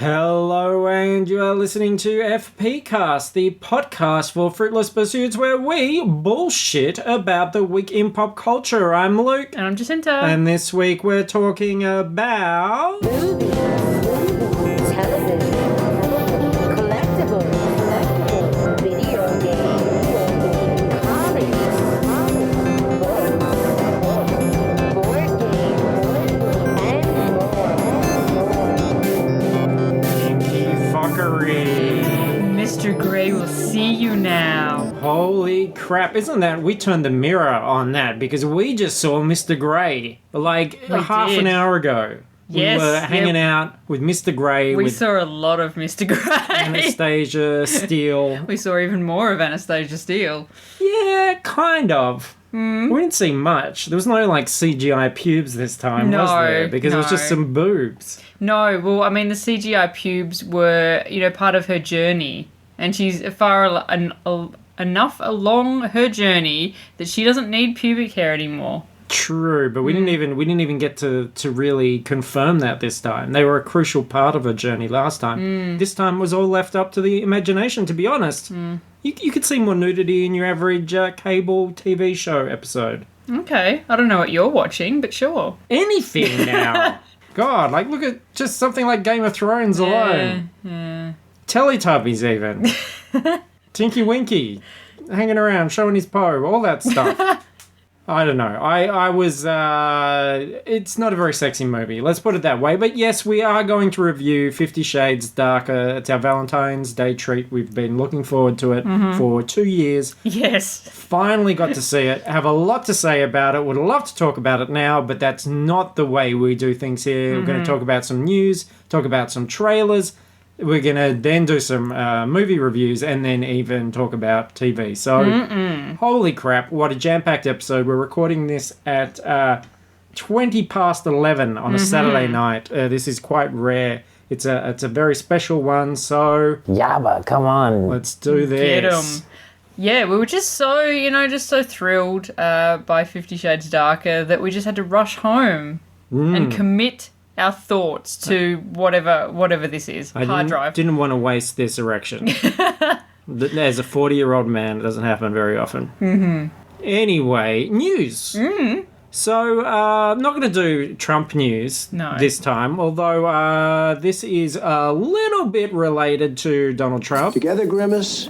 Hello, and you are listening to FPcast, the podcast for Fruitless Pursuits, where we bullshit about the week in pop culture. I'm Luke. And I'm Jacinta. And this week we're talking about... movies, television, collectibles, video games, comics, books, board games, and more. Kinky fuckery. Mr. Grey will see you now. Holy crap, isn't that... We turned the mirror on that because we just saw Mr. Grey like half an hour ago. Yes, we were hanging out with Mr. Grey. We with saw a lot of Mr. Grey. Anastasia Steele. We saw even more of Anastasia Steele. Yeah, kind of. We didn't see much. There was no, like, CGI pubes this time, was there? Because it was just some boobs. No, well, I mean, the CGI pubes were, part of her journey. And she's enough along her journey that she doesn't need pubic hair anymore. True, but we didn't even get to really confirm that this time. They were a crucial part of her journey last time. This time was all left up to the imagination, to be honest. You could see more nudity in your average cable TV show episode. Okay, I don't know what you're watching, but sure. Anything now. God, like look at just something like Game of Thrones alone. Yeah. Teletubbies even. Tinky Winky hanging around, showing his po, all that stuff. I don't know. I was... it's not a very sexy movie. Let's put it that way. But yes, we are going to review 50 Shades Darker. It's our Valentine's Day treat. We've been looking forward to it for 2 years. Yes. Finally got to see it. Have a lot to say about it. Would love to talk about it now, but that's not the way we do things here. We're going to talk about some news, talk about some trailers. We're going to then do some movie reviews and then even talk about TV. So, holy crap, what a jam-packed episode. We're recording this at 20 past 11 on a Saturday night. This is quite rare. It's a very special one, so... Yabba, come on. Let's do this. Get 'em. Yeah, we were just so thrilled by 50 Shades Darker that we just had to rush home and commit our thoughts to whatever this is. Hard drive. Didn't want to waste this erection. As a 40-year-old man, it doesn't happen very often. Anyway, news. So, I'm not going to do Trump news this time, although this is a little bit related to Donald Trump. Together, Grimace,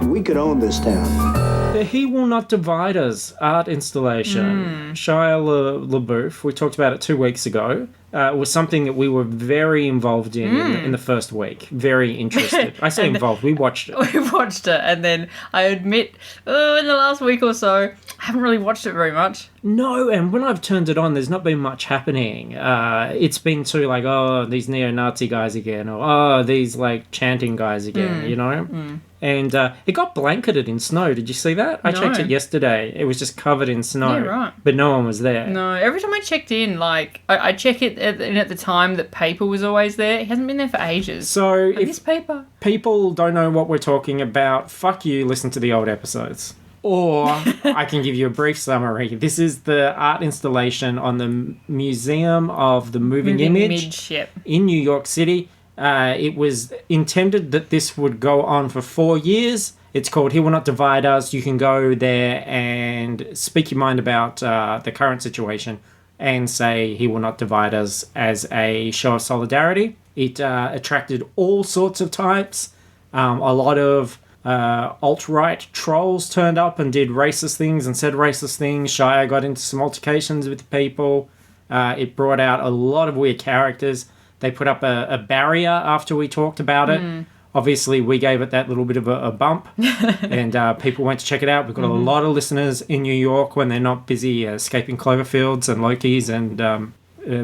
we could own this town. The He Will Not Divide Us art installation. Shia LaBeouf, we talked about it 2 weeks ago. It was something that we were very involved in the first week. Very interested. I say involved, we watched it. We watched it, and then I admit, in the last week or so, I haven't really watched it very much. No, and when I've turned it on, there's not been much happening. It's been too like, oh, these neo-Nazi guys again, or oh, these like chanting guys again, you know? And it got blanketed in snow. Did you see that? I checked it yesterday. It was just covered in snow. Yeah, right. But no one was there. No, every time I checked in, like, I check it at the time that paper was always there. He hasn't been there for ages. So if this paper. People don't know what we're talking about, fuck you, listen to the old episodes. Or I can give you a brief summary. This is the art installation on the Museum of the Moving Image in New York City. It was intended that this would go on for 4 years. It's called He Will Not Divide Us. You can go there and speak your mind about the current situation and say He Will Not Divide Us as a show of solidarity. It attracted all sorts of types. A lot of alt-right trolls turned up and did racist things and said racist things. Shia got into some altercations with people. It brought out a lot of weird characters. They put up a barrier after we talked about it. Obviously, we gave it that little bit of a bump, and people went to check it out. We've got a lot of listeners in New York when they're not busy escaping Cloverfields and Lokis and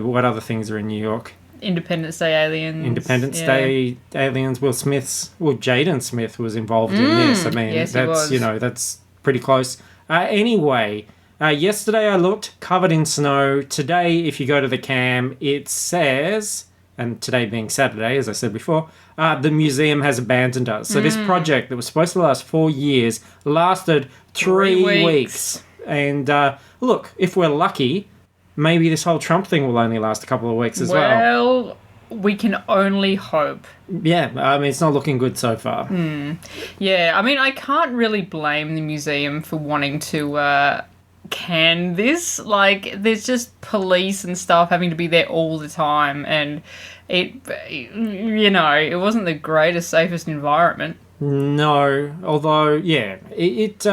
what other things are in New York? Independence Day aliens. Independence Day aliens. Jaden Smith was involved in this. I mean, yes, that's that's pretty close. Anyway. Yesterday I looked, covered in snow. Today, if you go to the cam, it says, and today being Saturday, as I said before, the museum has abandoned us. So this project that was supposed to last 4 years lasted 3 weeks. And look, if we're lucky, maybe this whole Trump thing will only last a couple of weeks as well. Well, we can only hope. Yeah, I mean, it's not looking good so far. Yeah, I mean, I can't really blame the museum for wanting to can this. Like, there's just police and stuff having to be there all the time, and it wasn't the greatest, safest environment. No, although, yeah, it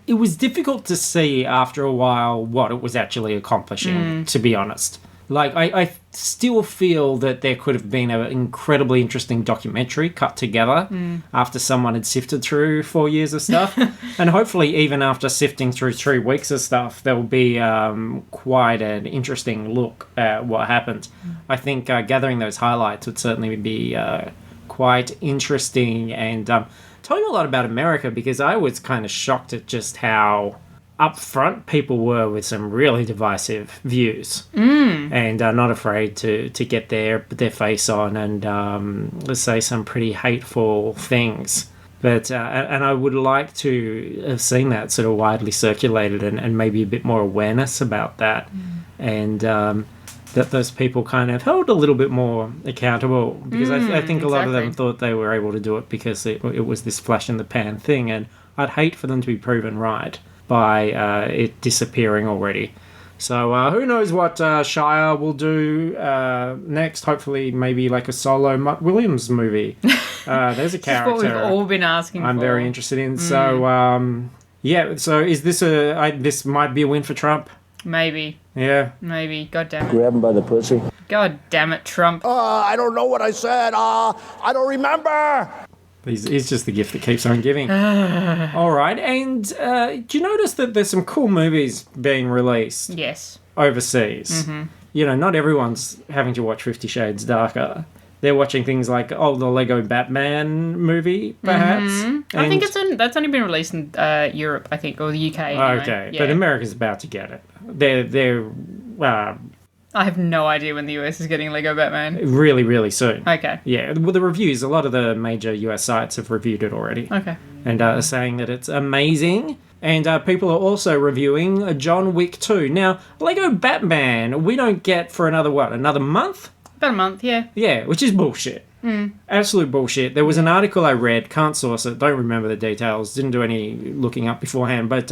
was difficult to see after a while what it was actually accomplishing, to be honest. Like, I still feel that there could have been an incredibly interesting documentary cut together after someone had sifted through 4 years of stuff. And hopefully even after sifting through 3 weeks of stuff, there will be quite an interesting look at what happened. I think gathering those highlights would certainly be quite interesting and tell you a lot about America, because I was kind of shocked at just how upfront people were with some really divisive views and not afraid to get their face on and let's say some pretty hateful things. But and I would like to have seen that sort of widely circulated and maybe a bit more awareness about that, and that those people kind of held a little bit more accountable, because I think a lot of them thought they were able to do it because it was this flash in the pan thing, and I'd hate for them to be proven right by it disappearing already. So who knows what Shire will do next. Hopefully maybe like a solo Mutt Williams movie. There's a character That's what we've all been asking I'm for. very interested in. So yeah, so is this this might be a win for Trump? Maybe. Yeah. Maybe. God damn it. Grab him by the pussy. God damn it, Trump. I don't know what I said. I don't remember. He's just the gift that keeps on giving. All right, and do you notice that there's some cool movies being released Yes. overseas? You know, not everyone's having to watch 50 Shades Darker. They're watching things like, the Lego Batman movie, perhaps. I think that's only been released in Europe, I think, or the UK. Anyway. Okay, Yeah. but America's about to get it. They're I have no idea when the US is getting Lego Batman. really, really soon. Okay. Yeah, well, the reviews, a lot of the major US sites have reviewed it already. Okay. And are saying that it's amazing. And people are also reviewing John Wick 2. Now, Lego Batman, we don't get for another month? About a month, yeah. Yeah, which is bullshit. Absolute bullshit. There was an article I read, can't source it, don't remember the details, didn't do any looking up beforehand, but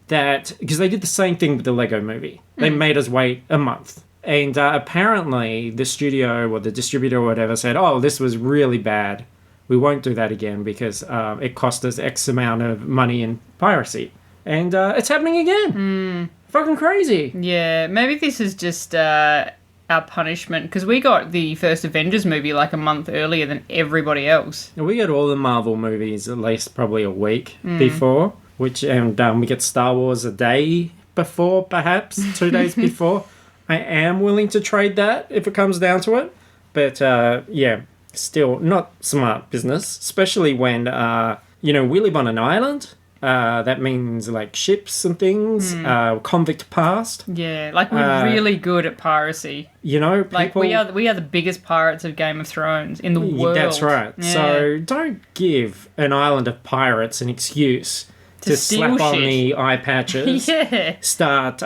that, because they did the same thing with the Lego movie. They made us wait a month. And apparently the studio or the distributor or whatever said, this was really bad. We won't do that again because it cost us X amount of money in piracy. And it's happening again. Fucking crazy. Yeah, maybe this is just our punishment, because we got the first Avengers movie like a month earlier than everybody else. We get all the Marvel movies at least probably a week before, and we get Star Wars a day before, perhaps 2 days before. I am willing to trade that if it comes down to it. But, yeah, still not smart business, especially when, we live on an island. That means, like, ships and things, convict past. Yeah, like we're really good at piracy. You know, people... Like, we are the biggest pirates of Game of Thrones in the world. That's right. Yeah. So don't give an island of pirates an excuse to slap on the eye patches. Yeah. Start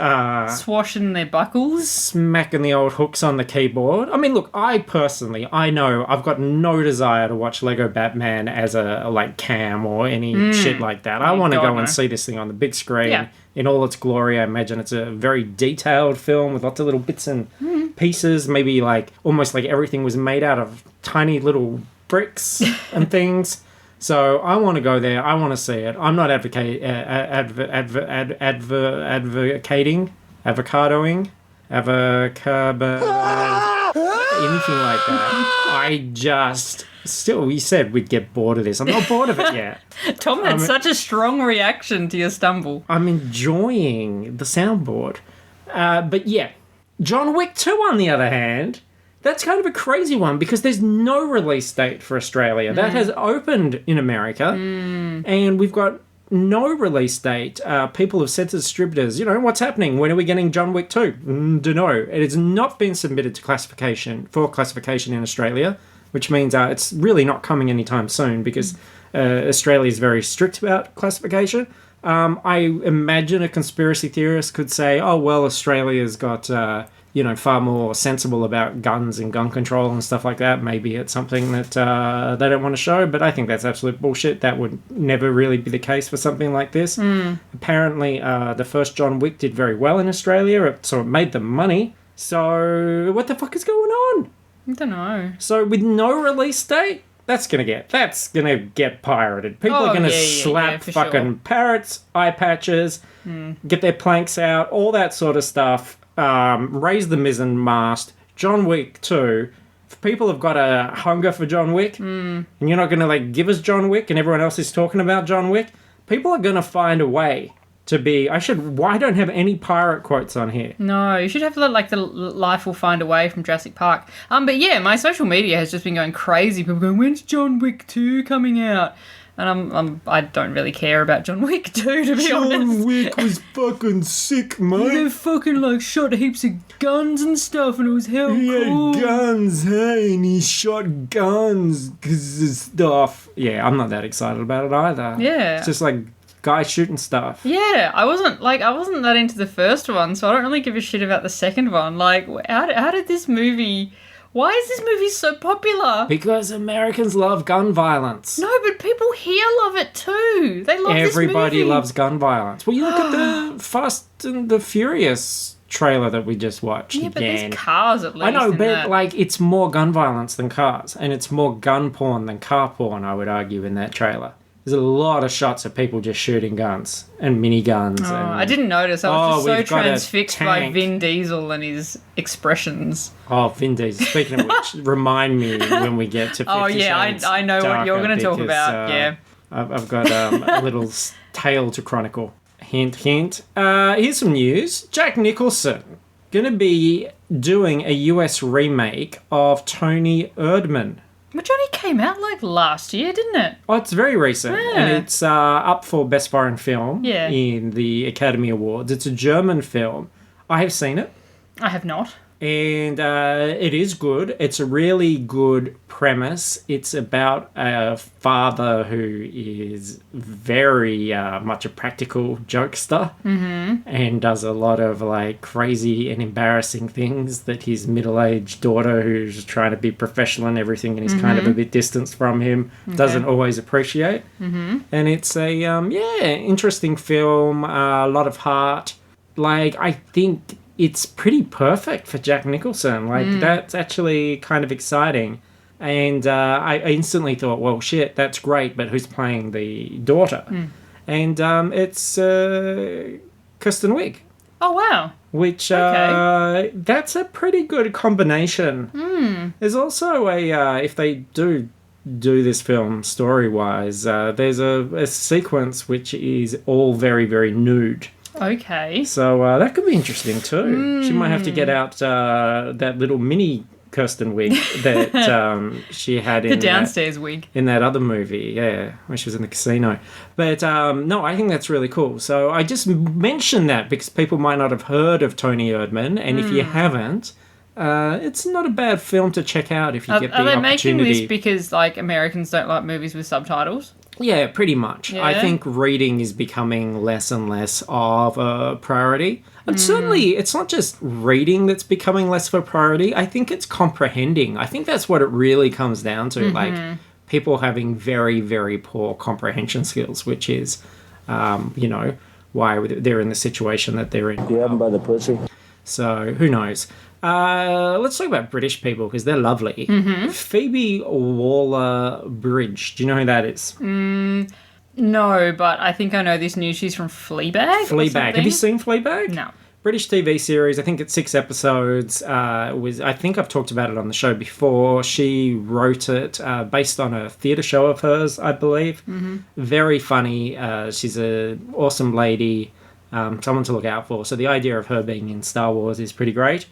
swashing their buckles. Smacking the old hooks on the keyboard. I mean, look, I know I've got no desire to watch Lego Batman as a cam or any shit like that. I want to go and see this thing on the big screen in all its glory. I imagine it's a very detailed film with lots of little bits and pieces. Maybe almost like everything was made out of tiny little bricks and things. So I want to go there. I want to see it. I'm not advocating, avocadoing, anything like that. I just we said we'd get bored of this. I'm not bored of it yet. Tom had such a strong reaction to your stumble. I'm enjoying the soundboard. But yeah, John Wick 2 on the other hand, that's kind of a crazy one because there's no release date for Australia. That has opened in America, and we've got no release date. People have said to distributors, what's happening? When are we getting John Wick 2? Don't know. It has not been submitted to classification in Australia, which means it's really not coming anytime soon because Australia is very strict about classification. I imagine a conspiracy theorist could say, Australia's got far more sensible about guns and gun control and stuff like that. Maybe it's something that they don't want to show, but I think that's absolute bullshit. That would never really be the case for something like this. Apparently, the first John Wick did very well in Australia, so it made them money. So what the fuck is going on? I don't know. So with no release date, that's gonna get pirated. People are gonna slap fucking sure. parrots, eye patches, get their planks out, all that sort of stuff. Raise the mizzen mast. John Wick 2. If people have got a hunger for John Wick, and you're not gonna give us John Wick, and everyone else is talking about John Wick, people are gonna find a way to be. I don't have any pirate quotes on here. No, you should have the Life Will Find a Way from Jurassic Park. But yeah, my social media has just been going crazy. People going, when's John Wick 2 coming out? And I don't really care about John Wick 2, to be honest. John Wick was fucking sick, mate. They fucking shot heaps of guns and stuff, and it was hell cool. He had guns, hey, and he shot guns because of stuff. Yeah, I'm not that excited about it either. Yeah. It's just guys shooting stuff. Yeah, I wasn't that into the first one, so I don't really give a shit about the second one. How did this movie... Why is this movie so popular? Because Americans love gun violence. No, but people here love it too. They love Everybody this movie. loves gun violence. Well, you look at the Fast and the Furious trailer that we just watched Yeah, but again. there's cars at least. I know, in but that. it's more gun violence than cars, and it's more gun porn than car porn, I would argue, in that trailer. There's a lot of shots of people just shooting guns and miniguns. Oh, I didn't notice. I was just we've so got a transfixed by tank. Vin Diesel and his expressions. Oh, Vin Diesel. Speaking of which, remind me when we get to 50 Oh yeah, Shades I know what you're going to talk because, about. Yeah. I've got a little tale to chronicle. Hint, hint. Here's some news. Jack Nicholson going to be doing a US remake of Tony Erdmann. Which only came out last year, didn't it? Oh, it's very recent, Yeah. and it's up for Best Foreign Film Yeah. in the Academy Awards. It's a German film. I have seen it, I have not. and it is good. It's a really good premise. It's about a father who is very much a practical jokester and does a lot of crazy and embarrassing things that his middle-aged daughter, who's trying to be professional and everything and is kind of a bit distanced from him, doesn't always appreciate. And it's a interesting film, a lot of heart. I think it's pretty perfect for Jack Nicholson. That's actually kind of exciting. And I instantly thought, well, shit, that's great, but who's playing the daughter? And it's Kristen Wiig. Oh, wow. Which, Okay. that's a pretty good combination. There's also if they do this film story-wise, there's a sequence which is all very, very nude. Okay. So that could be interesting too. She might have to get out that little mini Kirsten wig that she had The downstairs wig. in that other movie, when she was in the casino. But no, I think that's really cool. So I just mentioned that because people might not have heard of Tony Erdmann, and if you haven't, it's not a bad film to check out if you get the Are they opportunity. making this because Americans don't like movies with subtitles? Yeah, pretty much. I Yeah? think reading is becoming less and less of a priority. And certainly, it's not just reading that's becoming less of a priority. I think it's comprehending. I think that's what it really comes down to. People having very, very poor comprehension skills, which is, why they're in the situation that they're in. Do you have him by the pussy? So, who knows? Let's talk about British people because they're lovely. Phoebe Waller-Bridge. Do you know who that is? No, but I think I know this news. She's from Fleabag. or Fleabag. Have you something? seen Fleabag? No. British TV series. I think it's 6 episodes. I think I've talked about it on the show before. She wrote it based on a theatre show of hers, I believe. Very funny. She's an awesome lady. Someone to look out for. So the idea of her being in Star Wars is pretty great.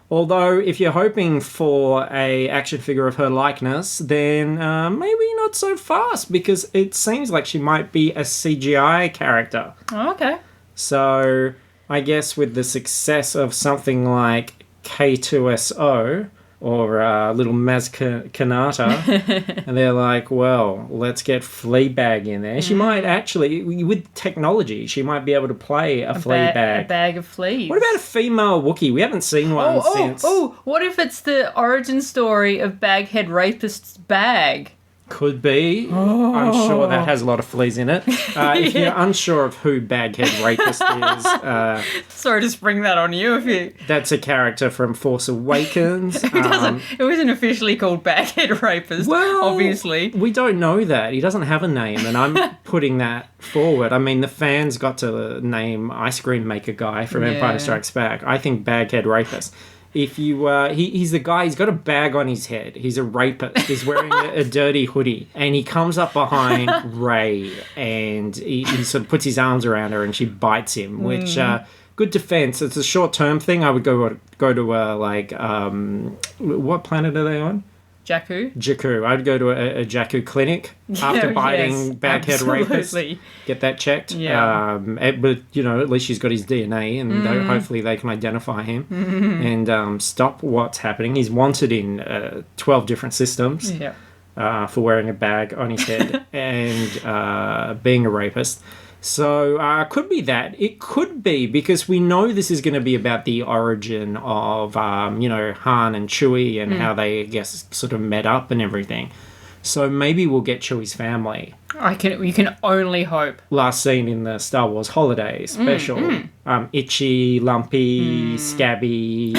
Although, if you're hoping for a action figure of her likeness, then maybe not so fast, because it seems like she might be a CGI character. Oh, okay. So I guess with the success of something like K2SO, or little Maz Kanata, and they're like, well, let's get Fleabag in there. She might actually, with technology, she might be able to play a Fleabag. A bag of fleas. What about a female Wookiee? We haven't seen one since. What if it's the origin story of Baghead Rapist's bag? Could be. I'm sure that has a lot of fleas in it. If you're unsure of who Baghead Rapist is, Sorry to spring that on you. If you that's a character from Force Awakens. it wasn't officially called Baghead Rapist. Well, obviously we don't know that. He doesn't have a name, and I'm putting that forward. I mean, the fans got to name Ice Cream Maker Guy from Empire Strikes Back. I think Baghead Rapist. If you, he's the guy, he's got a bag on his head. He's a rapist. He's wearing a dirty hoodie. And he comes up behind Ray and he sort of puts his arms around her and she bites him, which, good defense. It's a short-term thing. I would go to, what planet are they on? Jakku. I'd go to a Jakku clinic after biting Baghead Rapist. Get that checked. Yeah. But, at least she's got his DNA and hopefully they can identify him and stop what's happening. He's wanted in 12 different systems for wearing a bag on his head and being a rapist. So could be that. It could be because we know this is going to be about the origin of, Han and Chewie and how they, I guess, sort of met up and everything. So maybe we'll get Chewie's family. You can only hope. Last seen in the Star Wars Holiday special. Itchy, lumpy, scabby,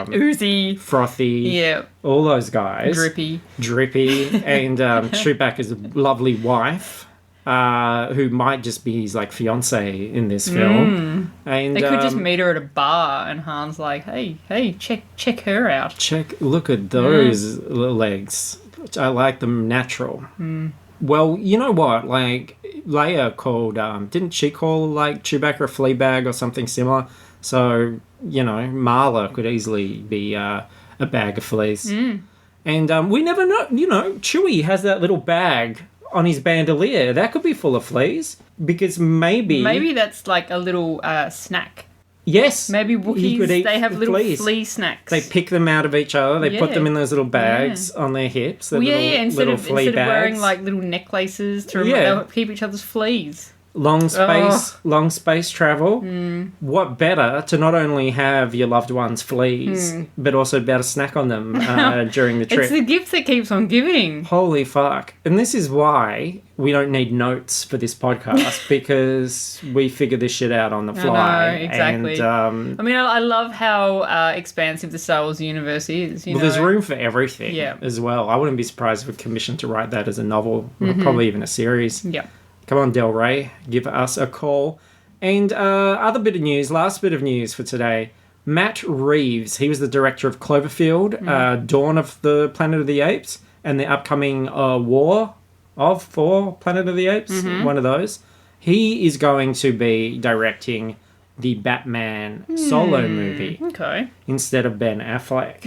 Oozy. Frothy. All those guys. Drippy. And Chewbacca's lovely wife. Who might just be his fiance in this film, and they could just meet her at a bar, and Han's like, "Hey, check her out. Look at those legs. I like them natural." Well, you know what? Leia called, didn't she call Chewbacca a Fleabag or something similar? So Marla could easily be a bag of fleas, and we never know. Chewie has that little bag on his bandolier. That could be full of fleas because maybe that's a little snack. Yes, maybe Wookiees, they have little flea snacks. They pick them out of each other. They put them in those little bags on their hips. Instead of wearing little necklaces to they'll keep each other's fleas. Long space travel. What better to not only have your loved one's fleas, but also be able to snack on them during the trip. It's the gift that keeps on giving. Holy fuck. And this is why we don't need notes for this podcast, because we figure this shit out on the fly. I know, exactly. And, I love how expansive the Star Wars universe is. There's room for everything as well. I wouldn't be surprised if we're commissioned to write that as a novel, or probably even a series. Yeah. Come on, Del Rey, give us a call. And last bit of news for today. Matt Reeves, he was the director of Cloverfield, Dawn of the Planet of the Apes, and the upcoming War for Planet of the Apes, one of those. He is going to be directing the Batman solo movie instead of Ben Affleck.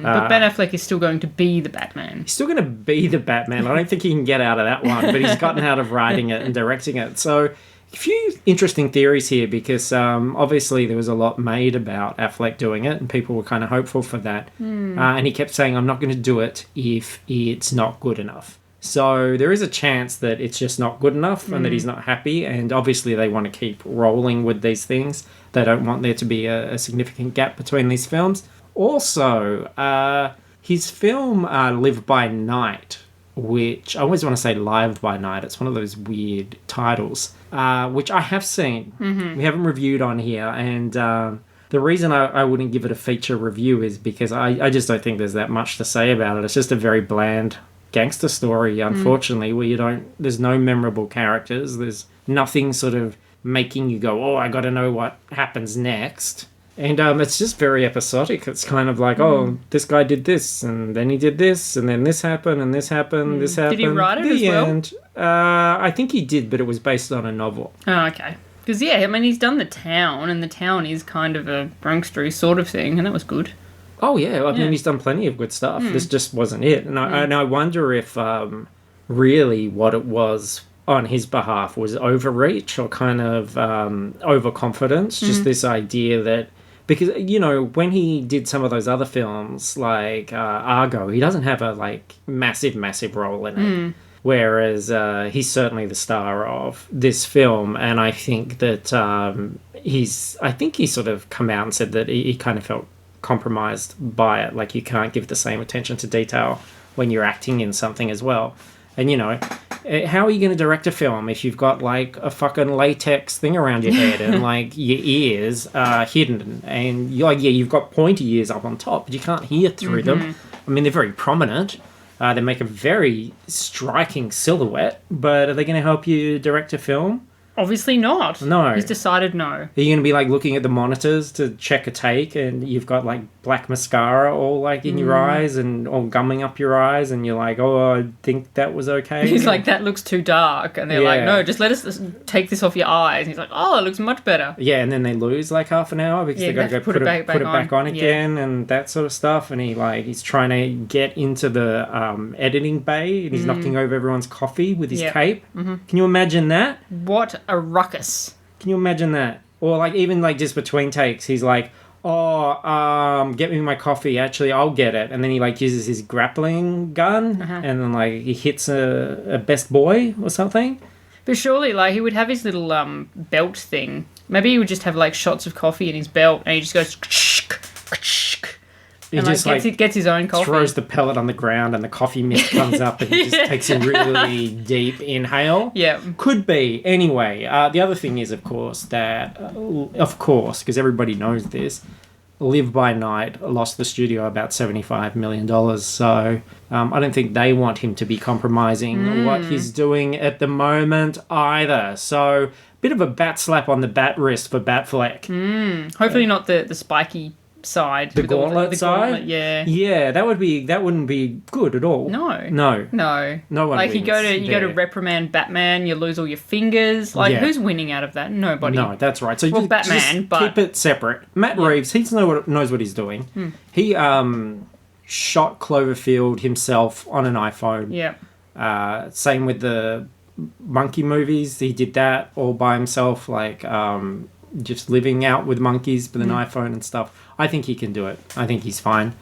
But Ben Affleck is still going to be the Batman. He's still going to be the Batman. I don't think he can get out of that one, but he's gotten out of writing it and directing it. So a few interesting theories here because obviously there was a lot made about Affleck doing it and people were kind of hopeful for that. And he kept saying, I'm not going to do it if it's not good enough. So there is a chance that it's just not good enough and that he's not happy. And obviously they want to keep rolling with these things. They don't want there to be a significant gap between these films. Also, his film Live by Night, which I always want to say Live by Night. It's one of those weird titles, which I have seen. We haven't reviewed on here. And the reason I wouldn't give it a feature review is because I just don't think there's that much to say about it. It's just a very bland gangster story, unfortunately, where there's no memorable characters. There's nothing sort of making you go, oh, I got to know what happens next. And it's just very episodic. It's kind of like, oh, this guy did this, and then he did this, and then this happened, and this happened, this happened. Did he write it as well? End. I think he did, but it was based on a novel. Oh, okay. Because, he's done The Town, and The Town is kind of a Bronx-Drew sort of thing, and that was good. Oh, yeah. I mean, he's done plenty of good stuff. This just wasn't it. And I wonder if really what it was on his behalf was overreach or kind of overconfidence. Just this idea that Because, you know, when he did some of those other films, like Argo, he doesn't have a, like, massive role in it. Whereas he's certainly the star of this film. And I think that I think he sort of come out and said that he kind of felt compromised by it. Like, you can't give the same attention to detail when you're acting in something as well. And, you know, how are you going to direct a film if you've got, like, a fucking latex thing around your head and, like, your ears are hidden and, you've got pointy ears up on top, but you can't hear through them. I mean, they're very prominent. They make a very striking silhouette, but are they going to help you direct a film? Obviously not. No. He's decided no. Are you going to be, like, looking at the monitors to check a take and you've got, like, black mascara all, like, in your eyes and all gumming up your eyes and you're like, oh, I think that was okay? He's like, that looks too dark. And they're like, no, just let us take this off your eyes. And he's like, oh, it looks much better. Yeah, and then they lose, like, half an hour because they've got to go put it back on again and that sort of stuff. And he's trying to get into the editing bay and he's knocking over everyone's coffee with his cape. Can you imagine that? What a ruckus. Can you imagine that? Or, like, even, like, just between takes, he's like, oh, get me my coffee. Actually, I'll get it. And then he, like, uses his grappling gun and then, like, he hits a best boy or something. But surely, like, he would have his little belt thing. Maybe he would just have, like, shots of coffee in his belt and he just goes... He and, just, like, gets his own coffee. Throws the pellet on the ground and the coffee mist comes up and he just takes a really deep inhale. Yeah. Could be. Anyway, the other thing is, of course, because everybody knows this, Live by Night lost the studio about $75 million. So I don't think they want him to be compromising what he's doing at the moment either. So bit of a bat slap on the bat wrist for Batfleck. Hopefully not the spiky side. The gauntlet side? Yeah, that wouldn't be good at all. No one like wins you go to reprimand Batman, you lose all your fingers. Like, who's winning out of that? Nobody. No, that's right. So Batman, but keep it separate. Matt Reeves, he knows what he's doing. He shot Cloverfield himself on an iPhone. Same with the monkey movies. He did that all by himself, like just living out with monkeys with an iPhone and stuff. I think he can do it. I think he's fine.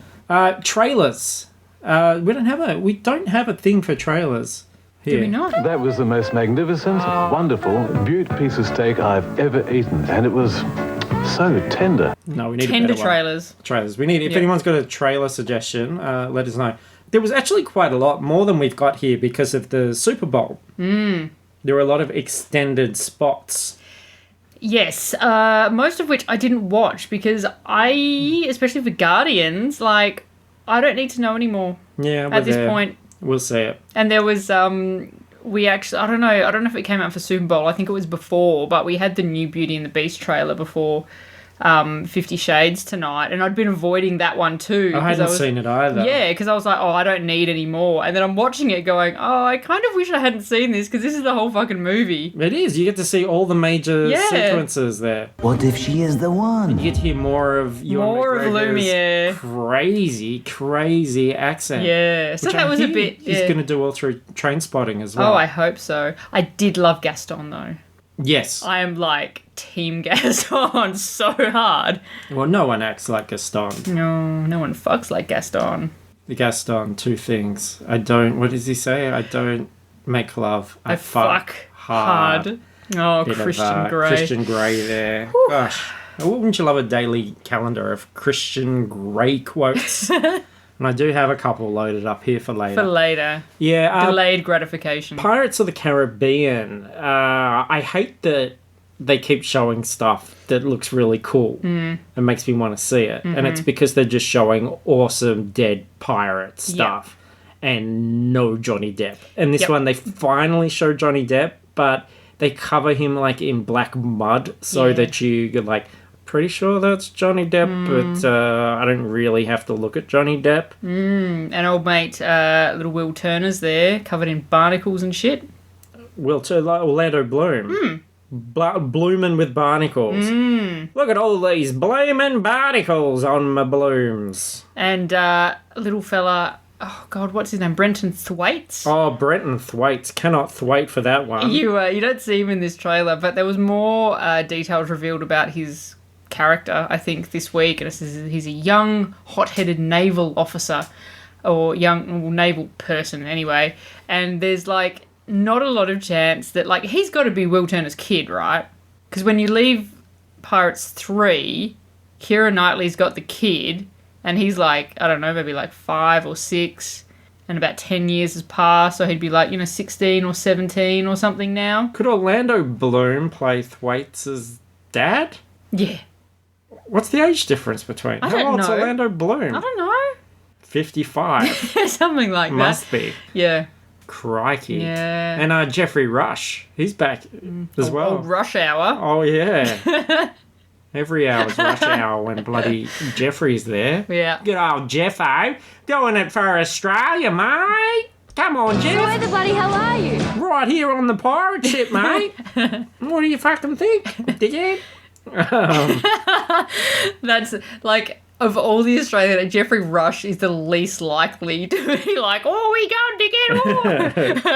Trailers. We don't have a thing for trailers here. Do we not? That was the most magnificent, wonderful, beaut piece of steak I've ever eaten, and it was so tender. No, we need tender a better trailers. One. Trailers. We need. If anyone's got a trailer suggestion, let us know. There was actually quite a lot more than we've got here because of the Super Bowl. There were a lot of extended spots. Yes, most of which I didn't watch because especially for Guardians, like, I don't need to know anymore. Yeah, at this point. We'll see it. And there was, I don't know if it came out for Super Bowl, I think it was before, but we had the new Beauty and the Beast trailer before 50 Shades tonight, and I'd been avoiding that one too. I hadn't seen it either. Yeah, because I was like, oh, I don't need any more. And then I'm watching it going, oh, I kind of wish I hadn't seen this because this is the whole fucking movie. It is. You get to see all the major sequences there. What if she is the one? You get to hear more of Lumiere. Crazy accent. Yeah, so that was a bit... He's going to do all through Trainspotting as well. Oh, I hope so. I did love Gaston, though. Yes. I am, like, Team Gaston so hard. Well, no one acts like Gaston. No one fucks like Gaston. The Gaston, two things. What does he say? I don't make love. I fuck hard. Oh, Christian Grey. Christian Grey there. Whew. Gosh. Wouldn't you love a daily calendar of Christian Grey quotes? And I do have a couple loaded up here for later. Yeah. Delayed gratification. Pirates of the Caribbean. I hate that they keep showing stuff that looks really cool and makes me want to see it. And it's because they're just showing awesome dead pirate stuff and no Johnny Depp. And this one, they finally show Johnny Depp, but they cover him like in black mud so that you're like... Pretty sure that's Johnny Depp, but I don't really have to look at Johnny Depp. And old mate, little Will Turner's there, covered in barnacles and shit. Orlando Bloom. Blooming with barnacles. Look at all these blooming barnacles on my blooms. And little fella... Oh, God, what's his name? Brenton Thwaites? Oh, Brenton Thwaites. Cannot thwait for that one. You don't see him in this trailer, but there was more details revealed about his character, I think, this week, and he's a young, hot-headed naval officer, or naval person anyway, and there's like not a lot of chance that like he's got to be Will Turner's kid, right? Because when you leave Pirates 3, Keira Knightley's got the kid, and he's like, I don't know, maybe like 5 or 6, and about 10 years has passed, so he'd be like, 16 or 17 or something now. Could Orlando Bloom play Thwaites' dad? Yeah. What's the age difference between? I don't How old's know. Orlando Bloom? I don't know. 55. Something like that. Must be. Yeah. Crikey. Yeah. And Jeffrey Rush, he's back as well. Rush Hour. Oh, yeah. Every hour's rush hour when bloody Jeffrey's there. Yeah. Good old Jeffo. Doing it for Australia, mate. Come on, Jeff. Where the bloody hell are you? Right here on the pirate ship, mate. What do you fucking think, dickhead? That's like, of all the Australian, Jeffrey Rush is the least likely to be like, oh, we go to get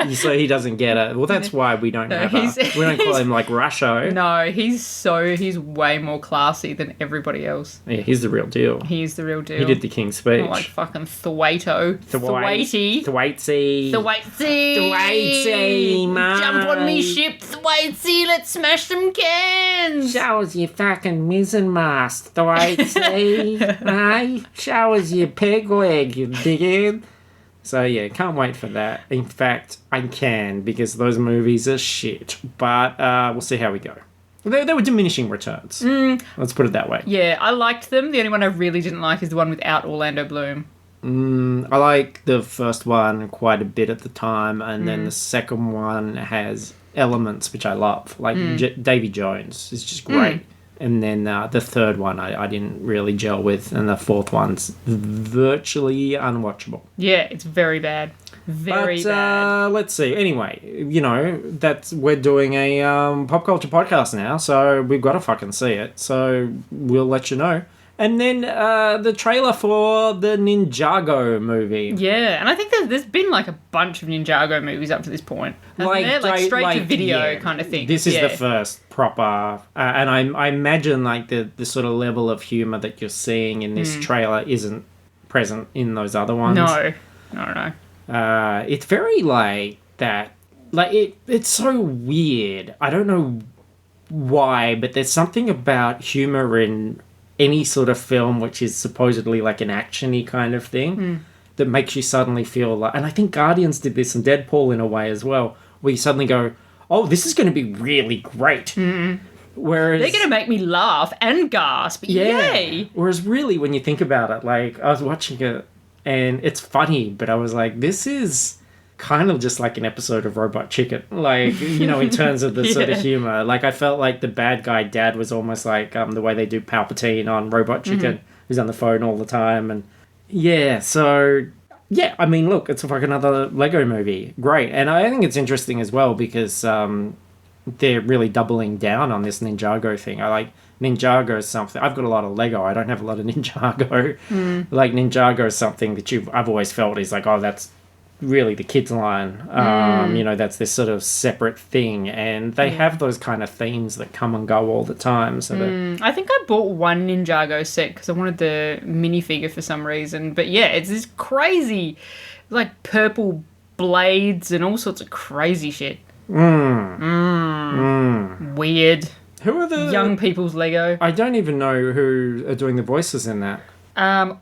on. So he doesn't get it. Well, that's why we don't have we don't call him like Rusho. No, he's way more classy than everybody else. Yeah, he's the real deal. He's the real deal. He did the King's Speech. Not like fucking Thwaito. Thwaitey, Thwaitey, mate. jump on me ship, Thwaitey, let's smash some cans. Show us your fucking mizzen mast, Thwaitey. Hey, show us your peg leg, you dickhead. So yeah, can't wait for that. In fact, I can, because those movies are shit. But we'll see how we go. They were diminishing returns. Let's put it that way. Yeah, I liked them. The only one I really didn't like is the one without Orlando Bloom. I like the first one quite a bit at the time, and then the second one has elements which I love. Like Davy Jones is just great. And then the third one I didn't really gel with, and the fourth one's virtually unwatchable. Yeah, it's very bad. Very bad. Let's see. Anyway, we're doing a pop culture podcast now, so we've got to fucking see it. So we'll let you know. And then the trailer for the Ninjago movie. Yeah, and I think there's been like a bunch of Ninjago movies up to this point. Like straight to video kind of thing. This is the first proper, and I imagine like the sort of level of humour that you're seeing in this trailer isn't present in those other ones. No. It's very like that. Like it's so weird. I don't know why, but there's something about humour in any sort of film which is supposedly like an action-y kind of thing that makes you suddenly feel like... And I think Guardians did this and Deadpool in a way as well, where you suddenly go, oh, this is going to be really great. Whereas... They're going to make me laugh and gasp. Yeah. Yay! Whereas really, when you think about it, like, I was watching it and it's funny, but I was like, this is kind of just like an episode of Robot Chicken. Like, in terms of the sort of humour. Like, I felt like the bad guy dad was almost like the way they do Palpatine on Robot Chicken, who's on the phone all the time. And yeah, so... Yeah, I mean, look, it's like another Lego movie. Great. And I think it's interesting as well because they're really doubling down on this Ninjago thing. I like Ninjago is something... I've got a lot of Lego. I don't have a lot of Ninjago. Like, Ninjago is something that I've always felt is like, oh, that's really the kids line. That's this sort of separate thing. And they have those kind of themes that come and go all the time. So I think I bought one Ninjago set because I wanted the minifigure for some reason. But yeah, it's this crazy, like, purple blades and all sorts of crazy shit. Weird. who are the... Young people's Lego. I don't even know who are doing the voices in that. There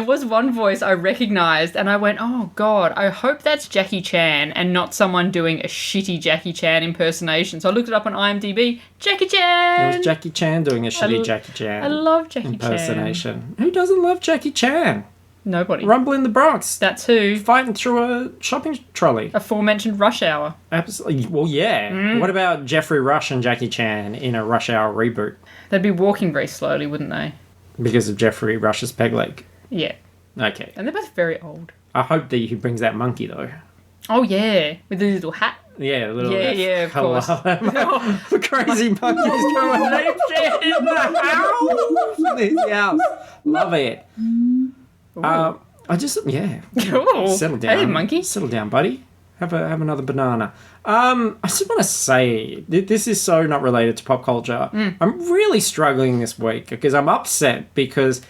was one voice I recognised and I went, oh God, I hope that's Jackie Chan and not someone doing a shitty Jackie Chan impersonation. So I looked it up on IMDb. Jackie Chan! It was Jackie Chan doing a shitty Jackie Chan I love Jackie impersonation. Who doesn't love Jackie Chan? Nobody. Rumble in the Bronx. That's who. Fighting through a shopping trolley. Aforementioned Rush Hour. Absolutely. Well, yeah. What about Jeffrey Rush and Jackie Chan in a Rush Hour reboot? They'd be walking very slowly, wouldn't they? Because of Jeffrey Rush's peg leg. Yeah. Okay. And they're both very old. I hope that he brings that monkey, though. Oh, yeah. With the little hat. Yeah, little... Yeah, of course. The crazy monkeys going ape shit in the house. This house. Love it. I just... Yeah. Cool. Settle down. Hey, monkey. Settle down, buddy. Have another banana. I just want to say, this is so not related to pop culture. I'm really struggling this week because I'm upset because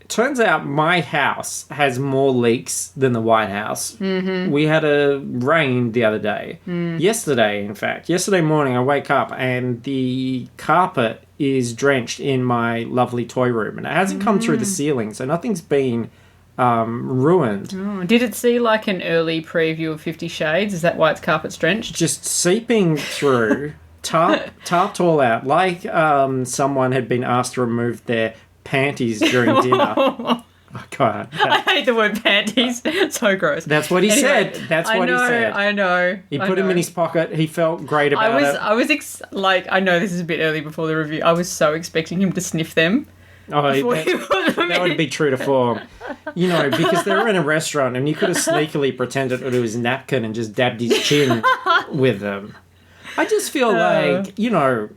it turns out my house has more leaks than the White House. Mm-hmm. We had a rain the other day. Yesterday, in fact. Yesterday morning, I wake up and the carpet is drenched in my lovely toy room. And it hasn't come through the ceiling, so nothing's been ruined. Oh, did it see like an early preview of 50 Shades? Is that why its carpet's drenched? Just seeping through, tarped all out, like someone had been asked to remove their panties during dinner. Oh, God. I hate the word panties. So gross. That's what he said. That's what he said. I know. He put him in his pocket. He felt great about it. I know this is a bit early before the review. I was so expecting him to sniff them. Oh, that would be true to form. You know, because they were in a restaurant and you could have sneakily pretended it was a napkin and just dabbed his chin with them. I just feel like, you know,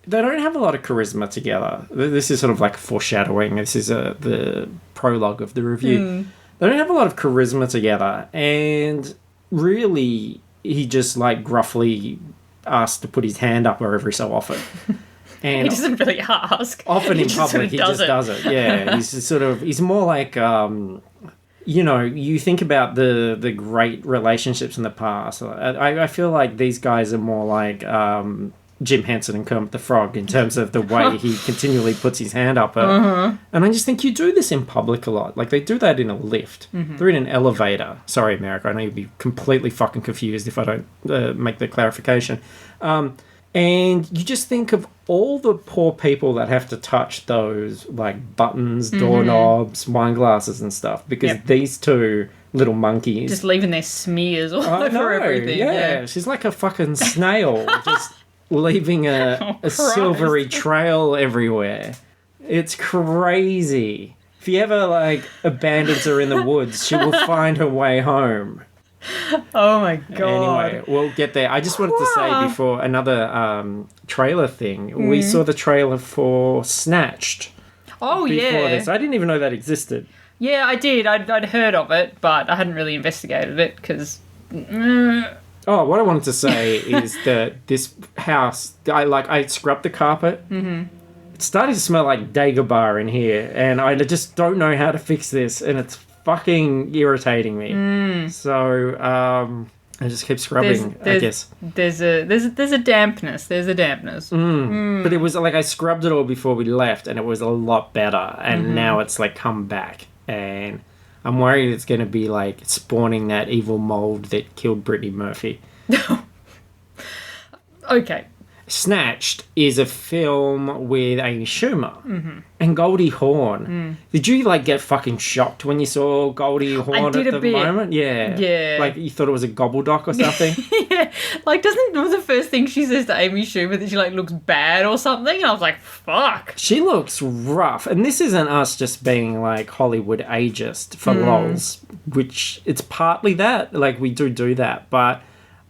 they don't have a lot of charisma together. This is sort of like foreshadowing. This is the prologue of the review. They don't have a lot of charisma together. And really, he just like gruffly asked to put his hand up every so often. And he doesn't really ask. Often in public, he just does it. Yeah, he's more like, you know, you think about the great relationships in the past. I feel like these guys are more like Jim Henson and Kermit the Frog in terms of the way he continually puts his hand up. And I just think you do this in public a lot. Like, they do that in a lift. They're in an elevator. Sorry, America, I know you'd be completely fucking confused if I don't make the clarification. And you just think of all the poor people that have to touch those, like, buttons, doorknobs, wine glasses and stuff, because these two little monkeys... Just leaving their smears all over everything. Yeah, she's like a fucking snail, just leaving a silvery trail everywhere. It's crazy. If he ever, like, abandons her in the woods, she will find her way home. Oh my God. Anyway, we'll get there. I just wanted to say before another trailer thing, we saw the trailer for Snatched. Oh, before this. I didn't even know that existed. Yeah, I did. I'd heard of it, but I hadn't really investigated it because... Oh, what I wanted to say is that this house, I scrubbed the carpet. It's starting to smell like Dagobah in here, and I just don't know how to fix this, and it's fucking irritating me. So I just keep scrubbing. I guess there's a dampness. But it was like I scrubbed it all before we left, and it was a lot better. And now it's like come back, and I'm worried it's going to be like spawning that evil mold that killed Brittany Murphy. Okay. Snatched is a film with Amy Schumer and Goldie Hawn. Did you like get fucking shocked when you saw Goldie Hawn at the moment? Yeah. Like you thought it was a gobbledock or something? Yeah. Like doesn't the first thing she says to Amy Schumer that she like looks bad or something? And I was like, fuck. She looks rough. And this isn't us just being like Hollywood ageist for lols, which it's partly that. Like we do that, but...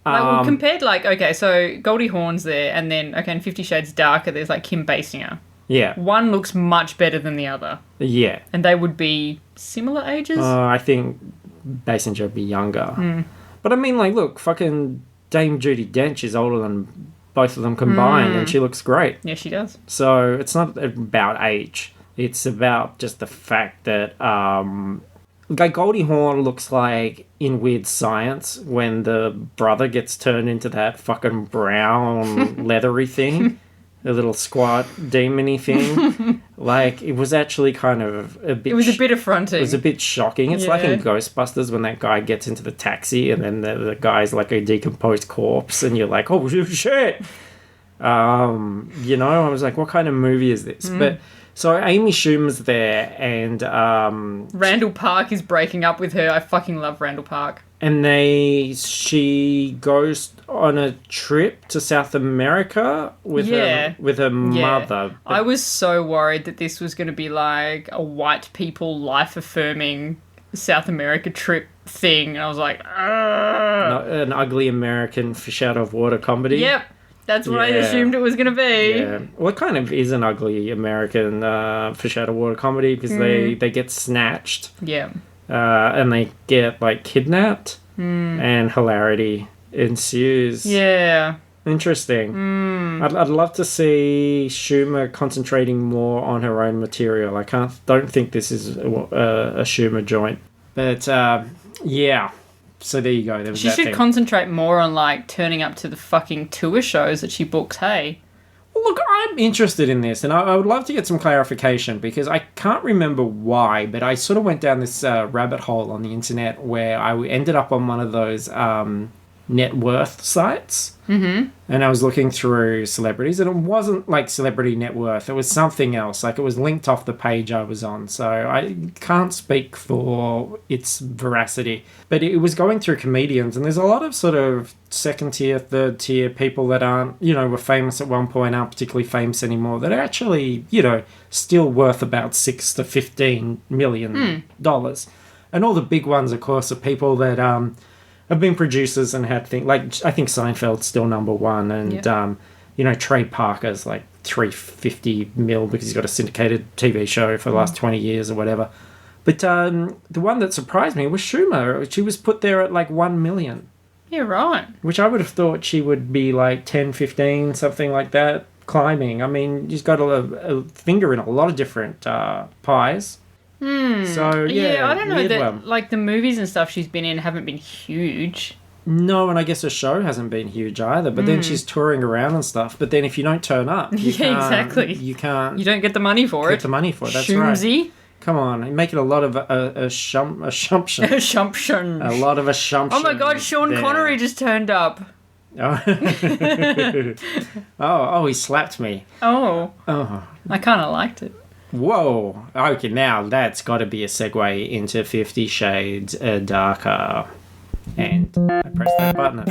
Like, compared, like, okay, so Goldie Hawn's there, and then, okay, in 50 Shades Darker, there's, like, Kim Basinger. Yeah. One looks much better than the other. Yeah. And they would be similar ages? I think Basinger would be younger. But, I mean, like, look, fucking Dame Judi Dench is older than both of them combined, and she looks great. Yeah, she does. So, it's not about age. It's about just the fact that... Like Goldie Hawn looks like in Weird Science when the brother gets turned into that fucking brown leathery thing, the little squat demon-y thing. Like it was actually kind of a bit. It was a bit affronting. It was a bit shocking. It's like in Ghostbusters when that guy gets into the taxi and then the guy's like a decomposed corpse, and you're like, oh shit. You know, I was like, what kind of movie is this? But. So Amy Schumer's there, and Randall Park is breaking up with her. I fucking love Randall Park. And she goes on a trip to South America with her mother. But I was so worried that this was going to be like a white people life affirming South America trip thing, and I was like, an ugly American fish out of water comedy. Yep. That's what I assumed it was going to be. Yeah. Well, it kind of is an ugly American fish out of water comedy because they get snatched. Yeah. And they get, like, kidnapped. and hilarity ensues. Yeah. Interesting. I'd love to see Schumer concentrating more on her own material. Don't think this is a Schumer joint, but yeah. So there you go. There was She that should thing. concentrate more on, like, turning up to the fucking tour shows that she books, hey? Look, I'm interested in this, and I would love to get some clarification because I can't remember why, but I sort of went down this rabbit hole on the internet where I ended up on one of those net worth sites. Mm-hmm. And I was looking through celebrities, and it wasn't like celebrity net worth. It was something else. Like, it was linked off the page I was on. So I can't speak for its veracity. But it was going through comedians, and there's a lot of sort of second tier, third tier people that aren't, were famous at one point, aren't particularly famous anymore, that are actually, still worth about $6 to $15 million. And all the big ones, of course, are people that have been producers and had things like, I think Seinfeld's still number one, and Trey Parker's like $350 million because he's got a syndicated TV show for the last 20 years or whatever. But the one that surprised me was Schumer. She was put there at like 1 million. Yeah, right. Which I would have thought she would be like 10, 15, something like that, climbing. I mean, she's got a finger in a lot of different pies. So, yeah, I don't know weird that, one. like, the movies and stuff she's been in haven't been huge. No, and I guess her show hasn't been huge either. But then she's touring around and stuff. But then if you don't turn up, you Yeah, exactly. You can't You don't get the money for get it. the money for it. That's Shoomsy. right. Come on, you're making a lot of assumption. Assumption. A lot of assumption. Oh my god, Sean there. Connery just turned up. Oh, he slapped me. Oh. Oh. I kind of liked it. Whoa. Okay, now that's got to be a segue into 50 Shades Darker. And I pressed that button.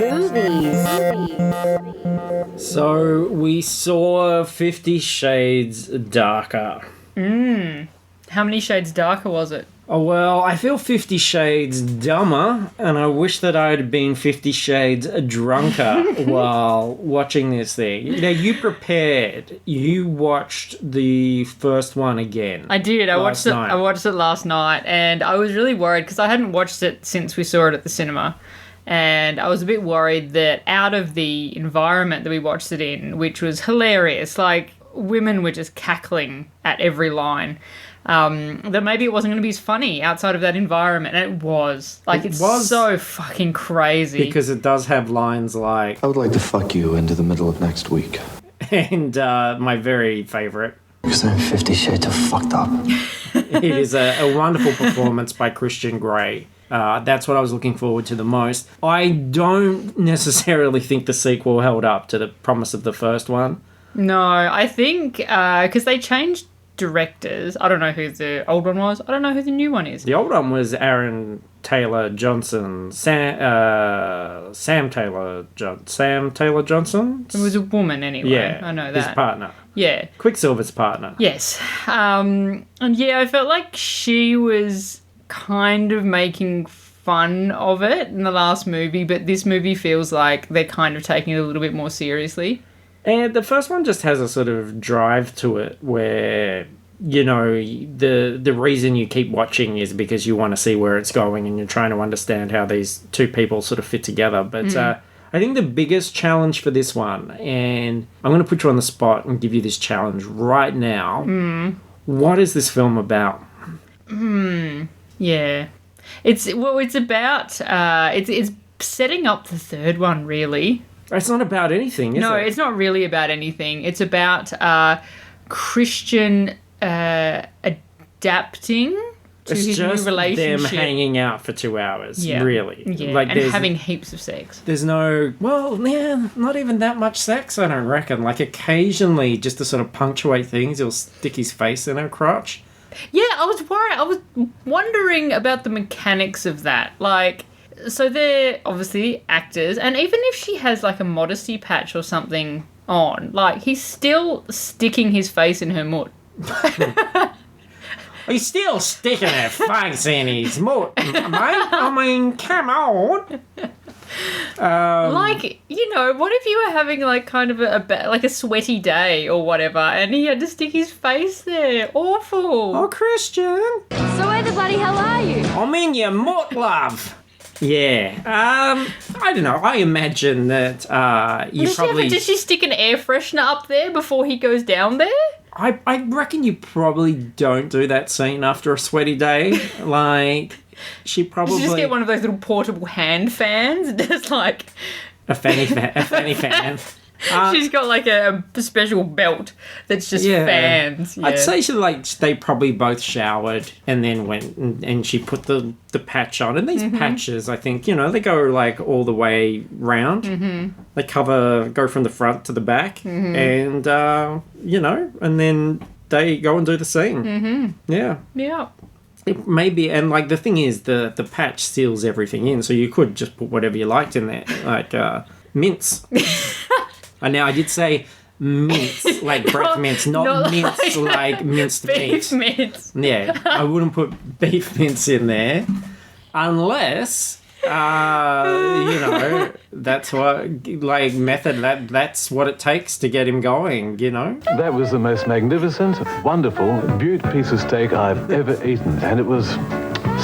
Movies. So we saw 50 Shades Darker. How many shades darker was it? Oh, well, I feel 50 Shades dumber, and I wish that I had been 50 Shades drunker while watching this thing. Now, you prepared. You watched the first one again. I did. I watched it last night, and I was really worried because I hadn't watched it since we saw it at the cinema. And I was a bit worried that out of the environment that we watched it in, which was hilarious, like women were just cackling at every line, that maybe it wasn't going to be as funny outside of that environment. And it was. Like, it's so fucking crazy. Because it does have lines like... I would like to fuck you into the middle of next week. And my very favourite. Because I'm 50 shades of fucked up. It is a wonderful performance by Christian Grey. That's what I was looking forward to the most. I don't necessarily think the sequel held up to the promise of the first one. No, I think because they changed directors. I don't know who the old one was. I don't know who the new one is. The old one was Aaron Taylor Johnson. Sam Taylor Johnson? It was a woman anyway. Yeah, I know that. his partner. Yeah. Quicksilver's partner. Yes. And yeah, I felt like she was kind of making fun of it in the last movie, but this movie feels like they're kind of taking it a little bit more seriously. And the first one just has a sort of drive to it where, the reason you keep watching is because you want to see where it's going and you're trying to understand how these two people sort of fit together. But I think the biggest challenge for this one, and I'm going to put you on the spot and give you this challenge right now. What is this film about? Yeah. It's about, it's setting up the third one, really. It's not about anything, is it? No, it's not really about anything. It's about Christian adapting to it's his just new relationship. them hanging out for 2 hours, really. Yeah, Like, and having heaps of sex. There's no... Well, yeah, not even that much sex, I don't reckon. Like, occasionally, just to sort of punctuate things, he'll stick his face in her crotch. Yeah, I was worried. I was wondering about the mechanics of that. Like... So they're obviously actors, and even if she has like a modesty patch or something on, like he's still sticking his face in her mutt. He's still sticking her face in his mutt, mate. I mean, come on. Like, what if you were having like kind of a sweaty day or whatever, and he had to stick his face there? Awful. Oh, Christian. So where the bloody hell are you? I'm in your mutt, love. Yeah. I don't know. I imagine that you probably... Did she stick an air freshener up there before he goes down there? I reckon you probably don't do that scene after a sweaty day. Like, she probably... Did she just get one of those little portable hand fans? Just like... A fanny fan. She's got like a special belt that's just fans. Yeah. I'd say they probably both showered and then went and she put the patch on. And these patches, I think, they go like all the way round. Mm-hmm. They go from the front to the back. Mm-hmm. And, and then they go and do the scene. Mm-hmm. Yeah. Yeah. It may be, and like the thing is, the patch seals everything in, so you could just put whatever you liked in there, like mince. And now I did say mince, like breath mince, not mince like minced beef meat. Mince. Yeah, I wouldn't put beef mince in there unless, that's what, like, method, that's what it takes to get him going, That was the most magnificent, wonderful, beaut piece of steak I've ever eaten, and it was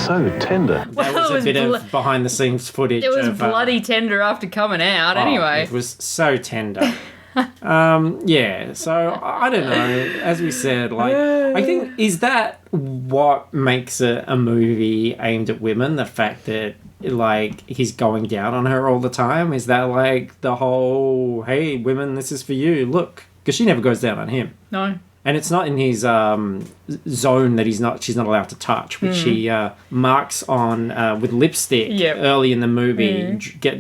so tender. That was a bit of behind-the-scenes footage. It was bloody tender after coming out, anyway. It was so tender. So I don't know. As we said, like, I think, is that what makes it a movie aimed at women? The fact that, like, he's going down on her all the time? Is that, like, the whole, hey, women, this is for you, look? Because she never goes down on him. No. And it's not in his zone that she's not allowed to touch, which he marks on with lipstick early in the movie.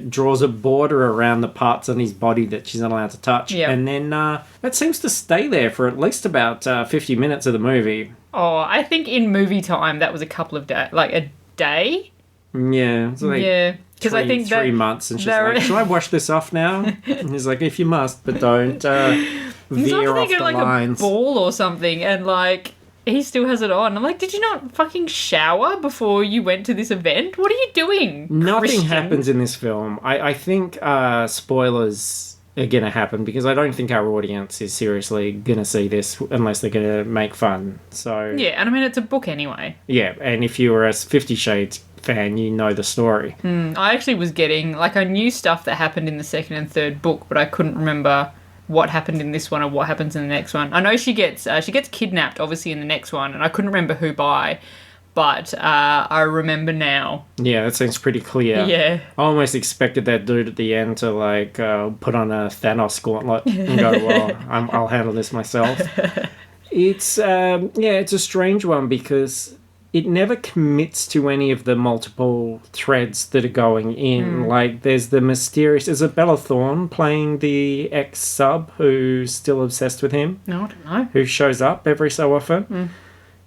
Draws a border around the parts on his body that she's not allowed to touch. Yep. And then that seems to stay there for at least about 50 minutes of the movie. Oh, I think in movie time that was a couple of days, like a day. Yeah. It's like because I think 3 months, and she's like, "Should I wash this off now?" And he's like, "If you must, but don't veer off the like lines." A ball or something, and like he still has it on. I'm like, did you not fucking shower before you went to this event? What are you doing? Nothing Christian? happens in this film. I think spoilers are gonna happen because I don't think our audience is seriously gonna see this unless they're gonna make fun. So yeah, and I mean it's a book anyway. Yeah, and if you were a 50 Shades fan, you know the story. I actually was getting, like, I knew stuff that happened in the second and third book, but I couldn't remember what happened in this one or what happens in the next one. I know she gets kidnapped, obviously, in the next one, and I couldn't remember who by, but I remember now. Yeah, that seems pretty clear. Yeah. I almost expected that dude at the end to, like, put on a Thanos gauntlet and go, well, I'll handle this myself. It's a strange one because it never commits to any of the multiple threads that are going in. Like, there's is it Bella Thorne playing the ex-sub who's still obsessed with him? No, I don't know. Who shows up every so often.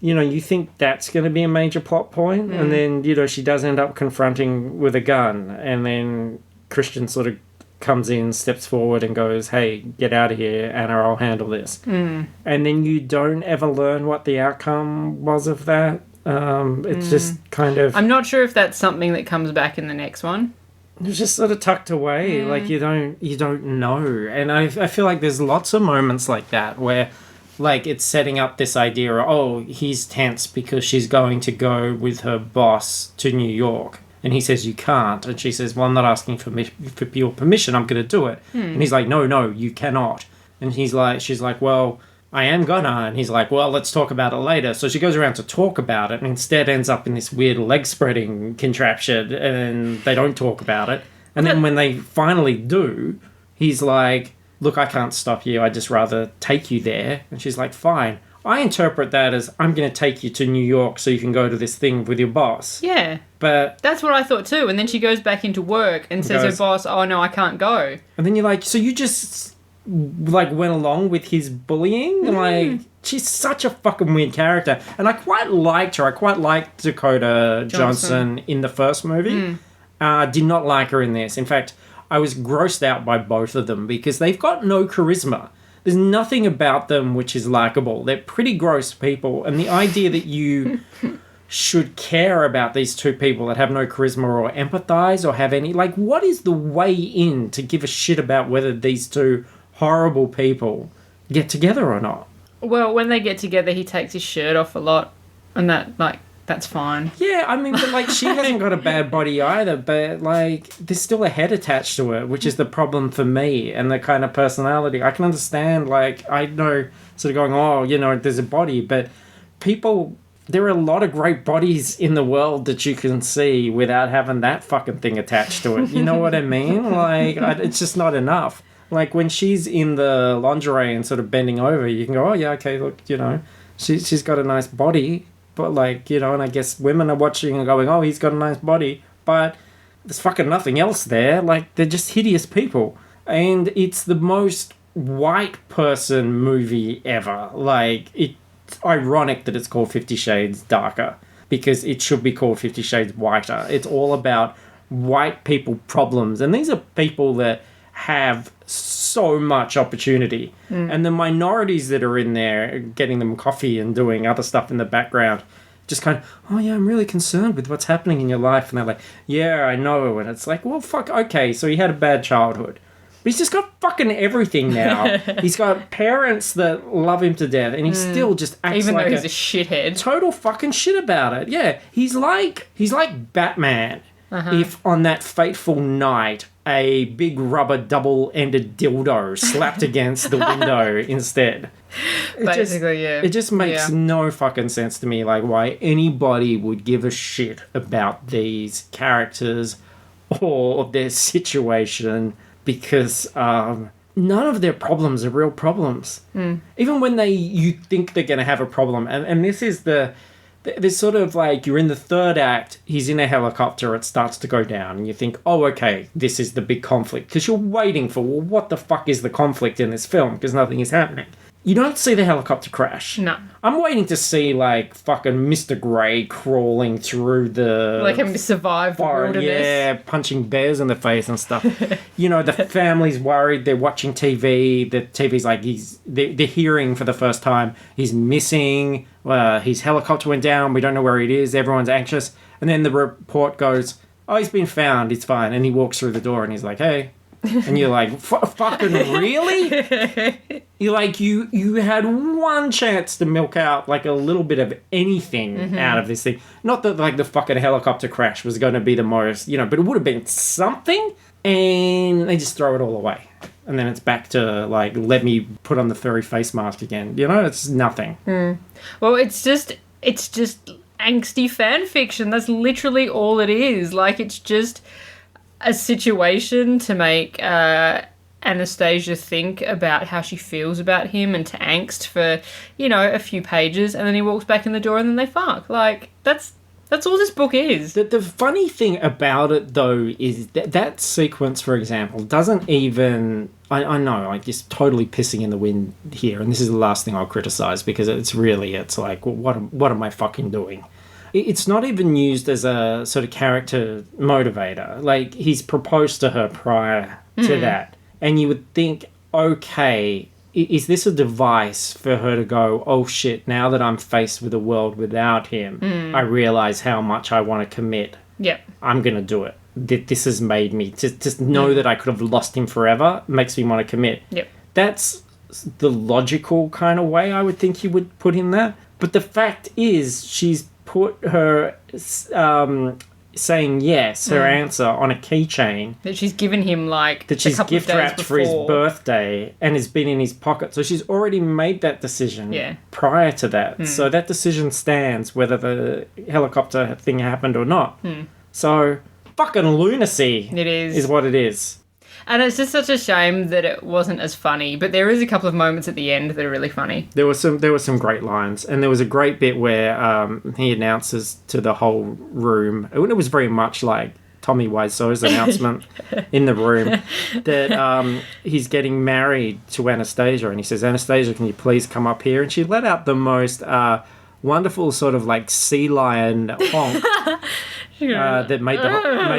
You think that's going to be a major plot point, and then, she does end up confronting with a gun, and then Christian sort of comes in, steps forward and goes, hey, get out of here, Anna, I'll handle this. And then you don't ever learn what the outcome was of that. It's just kind of... I'm not sure if that's something that comes back in the next one. It's just sort of tucked away, like you don't know. And I feel like there's lots of moments like that where, like, it's setting up this idea of, oh, he's tense because she's going to go with her boss to New York. And he says, you can't. And she says, well, I'm not asking for your permission, I'm going to do it. And he's like, no, you cannot. And she's like, well, I am gonna. And he's like, well, let's talk about it later. So she goes around to talk about it and instead ends up in this weird leg spreading contraption and they don't talk about it. And then when they finally do, he's like, look, I can't stop you. I'd just rather take you there. And she's like, fine. I interpret that as, I'm going to take you to New York so you can go to this thing with your boss. Yeah. But that's what I thought too. And then she goes back into work and says her boss, oh, no, I can't go. And then you're like, so you just, like, went along with his bullying? Like, she's such a fucking weird character. And I quite liked her. I quite liked Dakota Johnson in the first movie. Did not like her in this. In fact, I was grossed out by both of them because they've got no charisma. There's nothing about them which is likable. They're pretty gross people. And the idea that you should care about these two people that have no charisma or empathize or have any... Like, what is the way in to give a shit about whether these two horrible people get together or not? Well, when they get together, he takes his shirt off a lot. And that, like, that's fine. Yeah, I mean, but, like, she hasn't got a bad body either, but, like, there's still a head attached to her, which is the problem for me, and the kind of personality. I can understand, like, I know, sort of going, oh, you know, there's a body, but people... There are a lot of great bodies in the world that you can see without having that fucking thing attached to it. You know what I mean? Like, it's just not enough. Like, when she's in the lingerie and sort of bending over, you can go, oh, yeah, okay, look, you know, she's got a nice body. But, like, you know, and I guess women are watching and going, oh, he's got a nice body. But there's fucking nothing else there. Like, they're just hideous people. And it's the most white person movie ever. Like, it's ironic that it's called 50 Shades Darker, because it should be called 50 Shades Whiter. It's all about white people problems, and these are people that have so much opportunity, and the minorities that are in there getting them coffee and doing other stuff in the background just kind of, oh yeah, I'm really concerned with what's happening in your life, and they're like, yeah, I know, and it's like, well, fuck, okay, so he had a bad childhood. But he's just got fucking everything now. He's got parents that love him to death, and he still just acts Even like though he's a shithead. total fucking shit about it. Yeah, he's like Batman. If on that fateful night a big rubber double-ended dildo slapped against the window instead. Basically, yeah. It just makes no fucking sense to me, like, why anybody would give a shit about these characters or their situation. Because none of their problems are real problems. Even when you think they're going to have a problem. And this is there's sort of like, you're in the third act, he's in a helicopter, it starts to go down. And you think, oh, okay, this is the big conflict. Because you're waiting for, well, what the fuck is the conflict in this film? Because nothing is happening. You don't see the helicopter crash. No. I'm waiting to see, like, fucking Mr. Grey crawling through the... Like having to survive the wilderness. Yeah, punching bears in the face and stuff. You know, the family's worried, they're watching TV, the TV's like, they're hearing for the first time, he's missing, his helicopter went down, we don't know where it is, everyone's anxious. And then the report goes, oh, he's been found, it's fine. And he walks through the door and he's like, hey... And you're like, fucking really? You're like, you had one chance to milk out, like, a little bit of anything out of this thing. Not that, like, the fucking helicopter crash was going to be the most, you know, but it would have been something, and they just throw it all away. And then it's back to, like, let me put on the furry face mask again. You know, it's nothing. Well, it's just angsty fan fiction. That's literally all it is. Like, it's just... a situation to make Anastasia think about how she feels about him and to angst for, you know, a few pages, and then he walks back in the door and then they fuck. Like, that's all this book is. The funny thing about it, though, is that sequence, for example, doesn't even... I know, like, just totally pissing in the wind here, and this is the last thing I'll criticise, because it's like, well, what am I fucking doing? It's not even used as a sort of character motivator. Like, he's proposed to her prior to that. And you would think, okay, is this a device for her to go, oh shit, now that I'm faced with a world without him, I realise how much I want to commit. Yep. I'm going to do it. This has made me, just know that I could have lost him forever, makes me want to commit. Yep. That's the logical kind of way I would think you would put in that. But the fact is, she's put her saying yes, her answer, on a keychain. That she's given him, like, that she's gift wrapped for his birthday and has been in his pocket. So she's already made that decision prior to that. So that decision stands whether the helicopter thing happened or not. So fucking lunacy. It is what it is. And it's just such a shame that it wasn't as funny, but there is a couple of moments at the end that are really funny. There were some great lines, and there was a great bit where he announces to the whole room, and it was very much like Tommy Wiseau's announcement in the room, that he's getting married to Anastasia, and he says, Anastasia, can you please come up here? And she let out the most wonderful sort of like sea lion honk. That made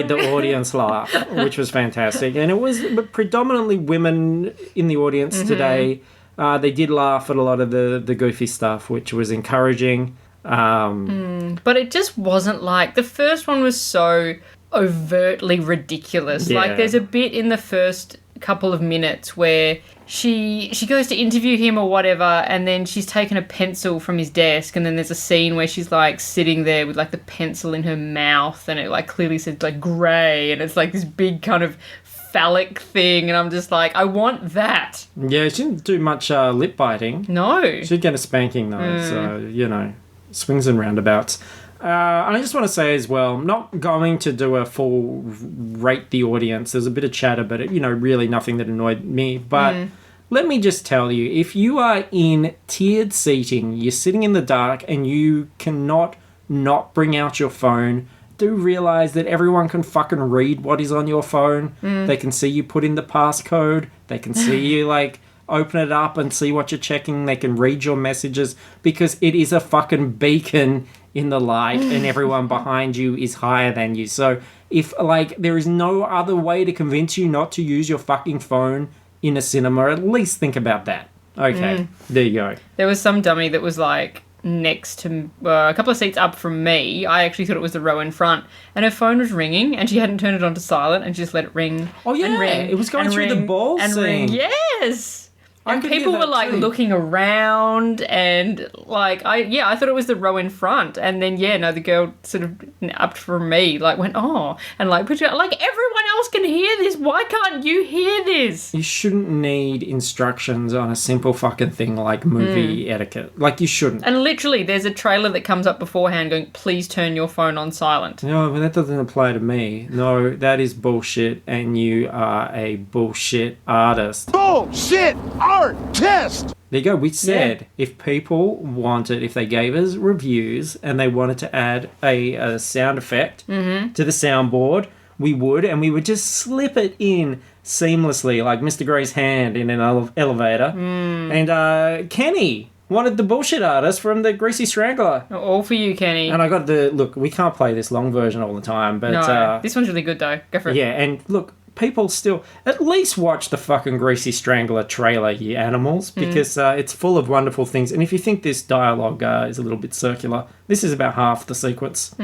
the audience laugh, which was fantastic. And it was predominantly women in the audience today. They did laugh at a lot of the goofy stuff, which was encouraging. But it just wasn't like... The first one was so overtly ridiculous. Yeah. Like, there's a bit in the first couple of minutes where she goes to interview him or whatever, and then she's taken a pencil from his desk, and then there's a scene where she's like sitting there with like the pencil in her mouth, and it like clearly says like grey, and it's like this big kind of phallic thing, and I'm just like, I want that. Yeah, she didn't do much lip biting. No. She'd get a spanking though, so, you know, swings and roundabouts. I just want to say as well, I'm not going to do a full rate the audience. There's a bit of chatter, but, you know, really nothing that annoyed me. But let me just tell you, if you are in tiered seating, you're sitting in the dark and you cannot not bring out your phone, do realise that everyone can fucking read what is on your phone. They can see you put in the passcode. They can see you, like, open it up and see what you're checking. They can read your messages because it is a fucking beacon in the light and everyone behind you is higher than you. So if, like, there is no other way to convince you not to use your fucking phone in a cinema, at least think about that. Okay, there you go. There was some dummy that was like next to a couple of seats up from me. I actually thought it was the row in front, and her phone was ringing and she hadn't turned it on to silent and she just let it ring. Oh yeah, and ring, it was going and through ring, the ball and scene. ring. Yes. And could hear people that were like too. looking around, and like I thought it was the row in front, and then the girl sort of up from me like went and like everyone else can hear this. Why can't you hear this? You shouldn't need instructions on a simple fucking thing like movie etiquette. Like, you shouldn't. And literally, there's a trailer that comes up beforehand going, "Please turn your phone on silent." No, but that doesn't apply to me. No, that is bullshit, and you are a bullshit artist. Bullshit artist! There you go. We said if people wanted, if they gave us reviews and they wanted to add a sound effect to the soundboard, we would, and we would just slip it in seamlessly, like Mr. Gray's hand in an elevator. And Kenny wanted the bullshit artist from the Greasy Strangler. All for you, Kenny. And I got look, we can't play this long version all the time, but... No, this one's really good, though. Go for it. Yeah, and look, people still at least watch the fucking Greasy Strangler trailer, you animals, because it's full of wonderful things. And if you think this dialogue is a little bit circular, this is about half the sequence.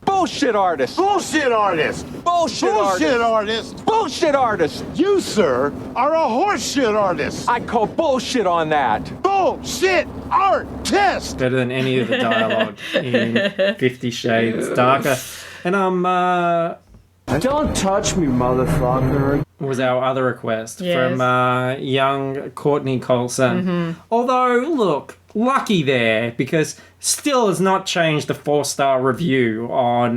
Bullshit artist! Bullshit artist! Bullshit Bullshit artist! artist! Bullshit artist! You, sir, are a horseshit artist! I call bullshit on that. Bullshit artist! Better than any of the dialogue in 50 Shades Darker. And Don't touch me, motherfucker. was our other request Yes. from young Courtney Colson. Although, look, lucky there, because still has not changed the 4-star review on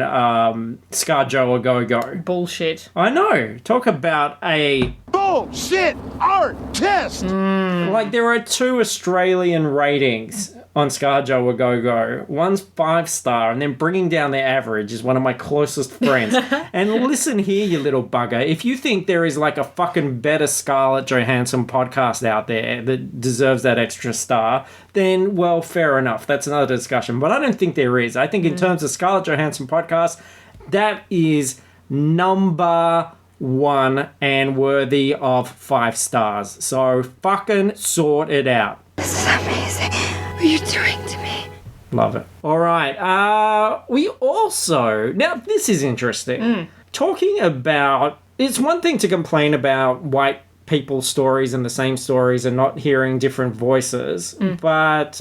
ScarJo A Go Go. Bullshit. I know. Talk about a... Bullshit artist! Like, there are 2 Australian ratings on ScarJo A Go Go. One's 5-star, and then bringing down the average is one of my closest friends. And listen here, you little bugger. If you think there is like a fucking better Scarlett Johansson podcast out there that deserves that extra star, then, well, fair enough. That's another discussion. But I don't think there is. I think in terms of Scarlett Johansson podcast, that is number 1 and worthy of 5 stars. So fucking sort it out. This is amazing. What are you doing to me? Love it. All right. We also... Now, this is interesting. Talking about... It's one thing to complain about white people's stories and the same stories and not hearing different voices. But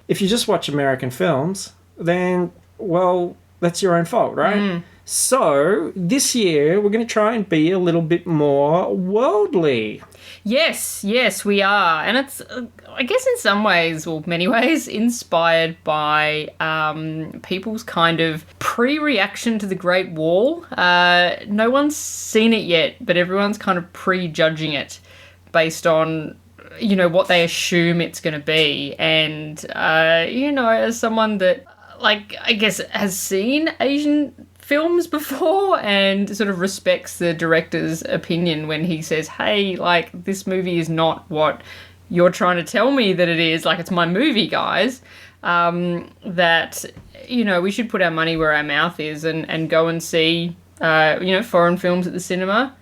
if you just watch American films, then, well, that's your own fault, right? So, this year, we're going to try and be a little bit more worldly. Yes, we are. And it's, I guess in some ways, well, many ways, inspired by people's kind of pre-reaction to the Great Wall. No one's seen it yet, but everyone's kind of prejudging it based on, you know, what they assume it's going to be. And, you know, as someone that, like, I guess has seen Asian films before and sort of respects the director's opinion when he says, hey, like, this movie is not what you're trying to tell me that it is. Like, it's my movie, guys. That, you know, we should put our money where our mouth is and go and see, you know, foreign films at the cinema.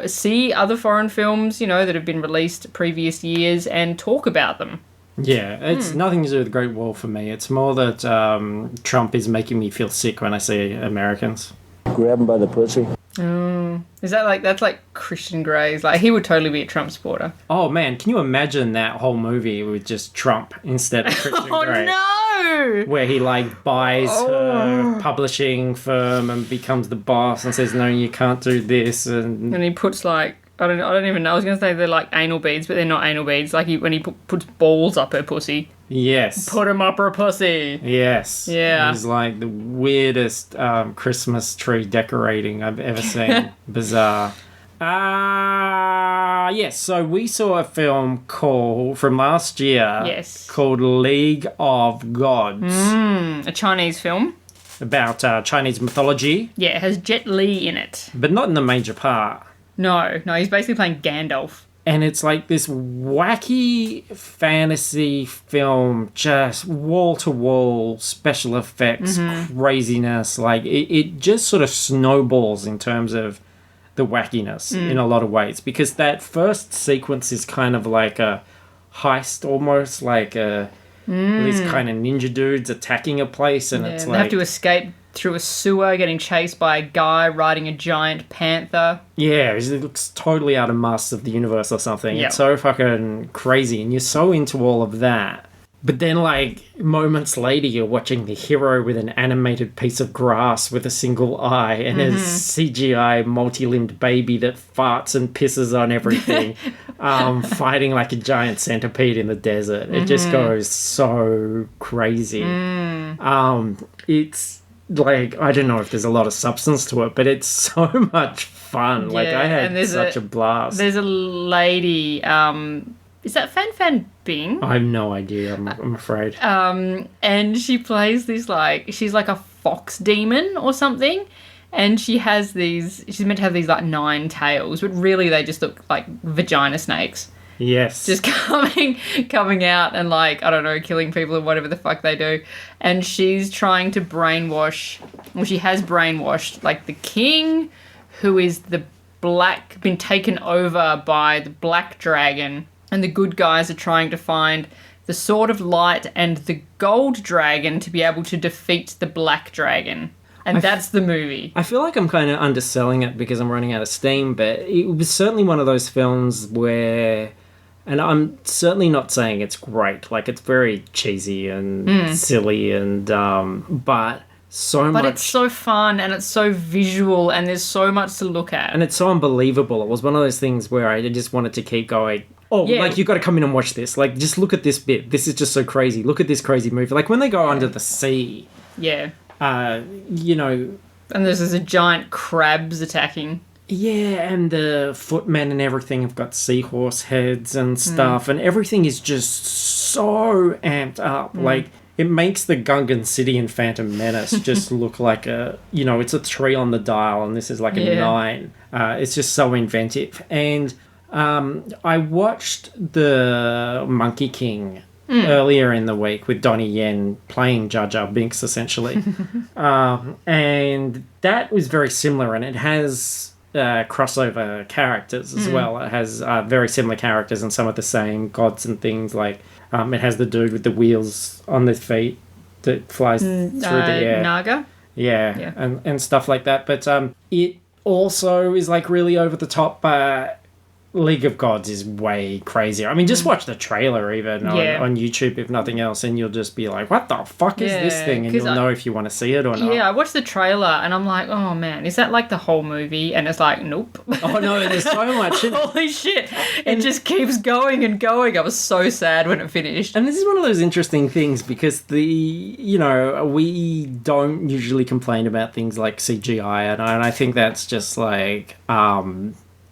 See other foreign films, you know, that have been released previous years and talk about them. Yeah, it's nothing to do with the Great Wall for me. It's more that Trump is making me feel sick when I see Americans. Grab him by the pussy. Is that like, that's like Christian Grey's, like he would totally be a Trump supporter. Oh man, can you imagine that whole movie with just Trump instead of Christian Oh Grey? no! Where he like buys her publishing firm and becomes the boss and says, no, you can't do this. And he puts like, I don't even know, I was going to say they're like anal beads, but they're not anal beads. Like when he puts balls up her pussy. yes. Put him up her pussy. Yes. Yeah. He's like the weirdest Christmas tree decorating I've ever seen. Bizarre. Yes, so we saw a film from last year. Yes. Called League of Gods. A Chinese film. About Chinese mythology. Yeah, it has Jet Li in it. But not in the major part. No, he's basically playing Gandalf. And it's like this wacky fantasy film, just wall-to-wall special effects, craziness. Like, it just sort of snowballs in terms of the wackiness in a lot of ways. Because that first sequence is kind of like a heist almost, like these kind of ninja dudes attacking a place. And it's they like... have to escape through a sewer, getting chased by a guy riding a giant panther. Yeah, it looks totally out of Masters of the Universe or something. Yep. It's so fucking crazy, and you're so into all of that. But then, like, moments later, you're watching the hero with an animated piece of grass with a single eye and a CGI multi-limbed baby that farts and pisses on everything, fighting like a giant centipede in the desert. It just goes so crazy. It's... like, I don't know if there's a lot of substance to it, but it's so much fun. Like, I had such a blast. There's a lady, is that Fan Fan Bing? I have no idea, I'm afraid. And she plays this, like, she's like a fox demon or something. And she's meant to have these, like, 9 tails, but really they just look like vagina snakes. Yes. Just coming out and, like, I don't know, killing people or whatever the fuck they do. And she's trying to she has brainwashed, like, the king, who is been taken over by the black dragon. And the good guys are trying to find the Sword of Light and the gold dragon to be able to defeat the black dragon. And that's the movie. I feel like I'm kind of underselling it because I'm running out of steam, but it was certainly one of those films where... And I'm certainly not saying it's great. Like, it's very cheesy and silly and... But it's so fun and it's so visual and there's so much to look at. And it's so unbelievable. It was one of those things where I just wanted to keep going... like, you got to come in and watch this. Like, just look at this bit. This is just so crazy. Look at this crazy movie. Like, when they go under the sea... Yeah. You know... And there's a giant crabs attacking... Yeah, and the footmen and everything have got seahorse heads and stuff, and everything is just so amped up. Like, it makes the Gungan City in Phantom Menace just look like it's a 3 on the dial, and this is like a 9. It's just so inventive. And I watched the Monkey King earlier in the week with Donnie Yen playing Jar Jar Binks, essentially. And that was very similar, and it has... crossover characters as well. It has very similar characters and some of the same gods and things. Like it has the dude with the wheels on the feet that flies through the air. Naga? Yeah. And stuff like that. But it also is like really over the top. League of Gods is way crazier. I mean, just watch the trailer even on YouTube, if nothing else, and you'll just be like, what the fuck is this thing? And you'll know if you want to see it or not. Yeah, I watched the trailer and I'm like, oh man, is that like the whole movie? And it's like, nope. Oh no, there's so much. Holy shit. It just keeps going and going. I was so sad when it finished. And this is one of those interesting things because we don't usually complain about things like CGI, and I think that's just like...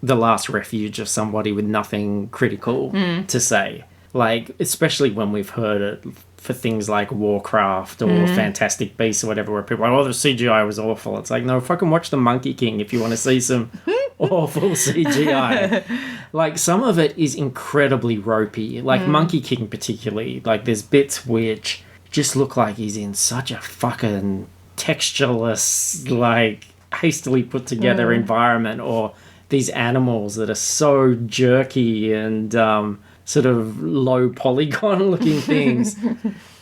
the last refuge of somebody with nothing critical to say. Like, especially when we've heard it for things like Warcraft or Fantastic Beasts or whatever, where people are like, oh, the CGI was awful. It's like, no, fucking watch The Monkey King if you want to see some awful CGI. Like, some of it is incredibly ropey. Like, Monkey King particularly. Like, there's bits which just look like he's in such a fucking textureless, like, hastily put together environment, or... these animals that are so jerky and sort of low polygon looking things.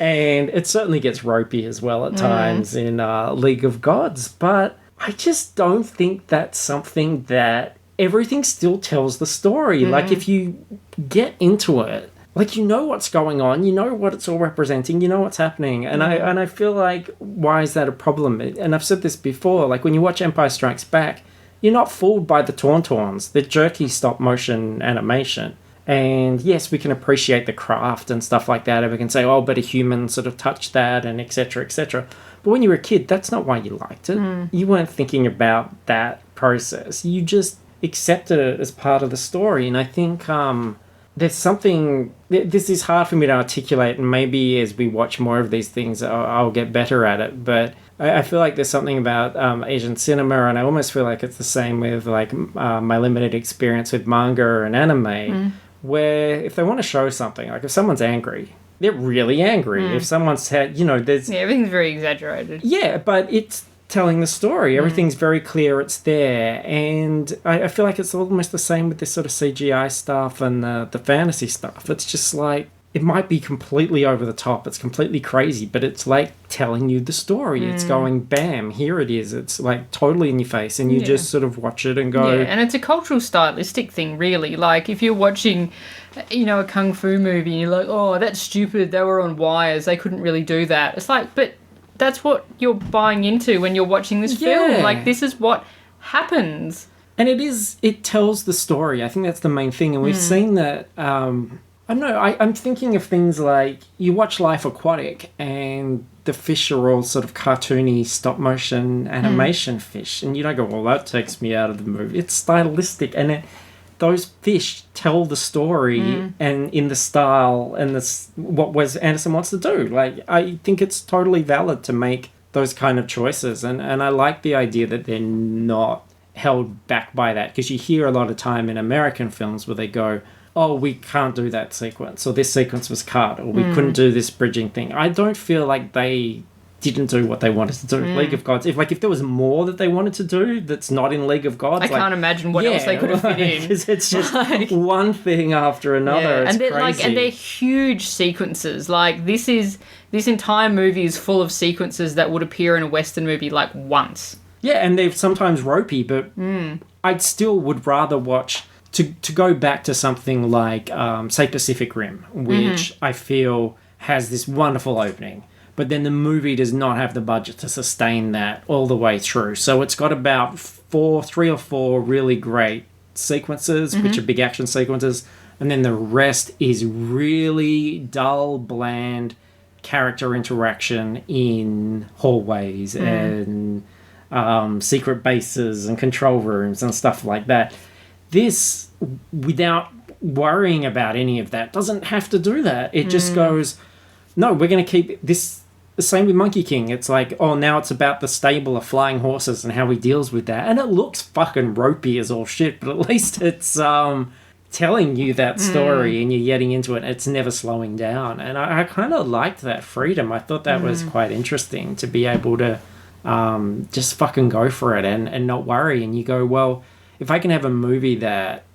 And it certainly gets ropey as well at times in League of Gods. But I just don't think that's something that everything still tells the story. Like, if you get into it, like, you know what's going on, you know what it's all representing, you know what's happening. And I feel like, why is that a problem? And I've said this before, like, when you watch Empire Strikes Back, you're not fooled by the Tauntauns, the jerky stop-motion animation. And yes, we can appreciate the craft and stuff like that, and we can say, oh, but a human sort of touched that, and etc., etc. But when you were a kid, that's not why you liked it. You weren't thinking about that process. You just accepted it as part of the story. And I think there's something... This is hard for me to articulate, and maybe as we watch more of these things, I'll get better at it. But I feel like there's something about Asian cinema, and I almost feel like it's the same with like my limited experience with manga and anime, where if they want to show something, like if someone's angry, they're really angry. If someone's had, there's... Yeah, everything's very exaggerated. Yeah, but it's telling the story. Everything's very clear, it's there. And I feel like it's almost the same with this sort of CGI stuff and the fantasy stuff. It's just like, it might be completely over the top, it's completely crazy, but it's like telling you the story. It's going, bam, here it is. It's like totally in your face, and you just sort of watch it and go... Yeah, and it's a cultural stylistic thing, really. Like, if you're watching, a kung fu movie and you're like, oh, that's stupid, they were on wires, they couldn't really do that. It's like, but that's what you're buying into when you're watching this film. Like, this is what happens. And it tells the story. I think that's the main thing. And we've seen that... I don't know, I'm thinking of things like, you watch Life Aquatic and the fish are all sort of cartoony stop-motion animation fish, and you don't go, well, that takes me out of the movie. It's stylistic, and those fish tell the story and in the style and what Wes Anderson wants to do. Like, I think it's totally valid to make those kind of choices, and I like the idea that they're not held back by that, because you hear a lot of time in American films where they go, oh, we can't do that sequence, or this sequence was cut, or we couldn't do this bridging thing. I don't feel like they didn't do what they wanted to do. League of Gods, if there was more that they wanted to do that's not in League of Gods, I can't imagine what else they could have fit in. Because it's just one thing after another. It's crazy. And they're huge sequences. Like, this entire movie is full of sequences that would appear in a Western movie like once. Yeah, and they're sometimes ropey, but I still would rather watch... To go back to something like, say, Pacific Rim, which I feel has this wonderful opening, but then the movie does not have the budget to sustain that all the way through. So it's got about 3 or 4 really great sequences, which are big action sequences, and then the rest is really dull, bland character interaction in hallways and secret bases and control rooms and stuff like that. This, without worrying about any of that, doesn't have to do that. It just goes, no, we're going to keep this... The same with Monkey King. It's like, oh, now it's about the stable of flying horses and how he deals with that. And it looks fucking ropey as all shit, but at least it's telling you that story and you're getting into it. It's never slowing down. And I kind of liked that freedom. I thought that was quite interesting, to be able to just fucking go for it and not worry. And you go, well... If I can have a movie that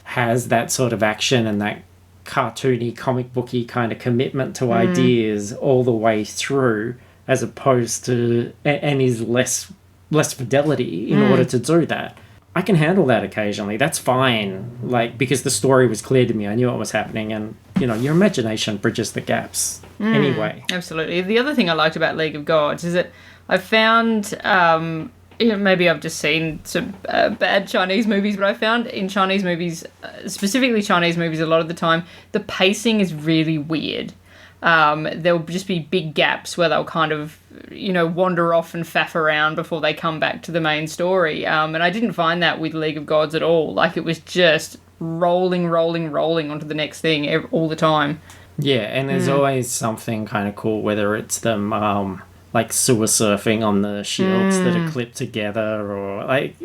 has that sort of action and that cartoony, comic booky kind of commitment to ideas all the way through, as opposed to... and is less fidelity in order to do that, I can handle that occasionally. That's fine, like, because the story was clear to me. I knew what was happening, and, your imagination bridges the gaps anyway. Absolutely. The other thing I liked about League of Gods is that I found... maybe I've just seen some bad Chinese movies, but I found in Chinese movies, specifically Chinese movies, a lot of the time, the pacing is really weird. There'll just be big gaps where they'll kind of, wander off and faff around before they come back to the main story. And I didn't find that with League of Gods at all. Like, it was just rolling onto the next thing all the time. Yeah, and there's always something kind of cool, whether it's them... like sewer surfing on the shields that are clipped together, or like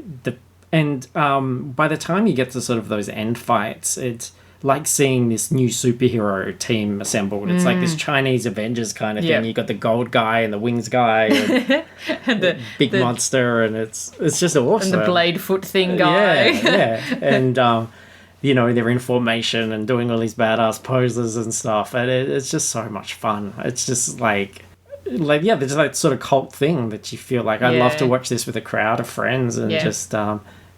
by the time you get to sort of those end fights, it's like seeing this new superhero team assembled. It's like this Chinese Avengers kind of thing. You got the gold guy and the wings guy and, and the big monster, and it's just awesome. And the blade foot thing guy. Yeah. And they're in formation and doing all these badass poses and stuff, and it's just so much fun. It's just like... like, yeah, there's that sort of cult thing that you feel like, I'd love to Yeah. watch this with a crowd of friends and Yeah. just,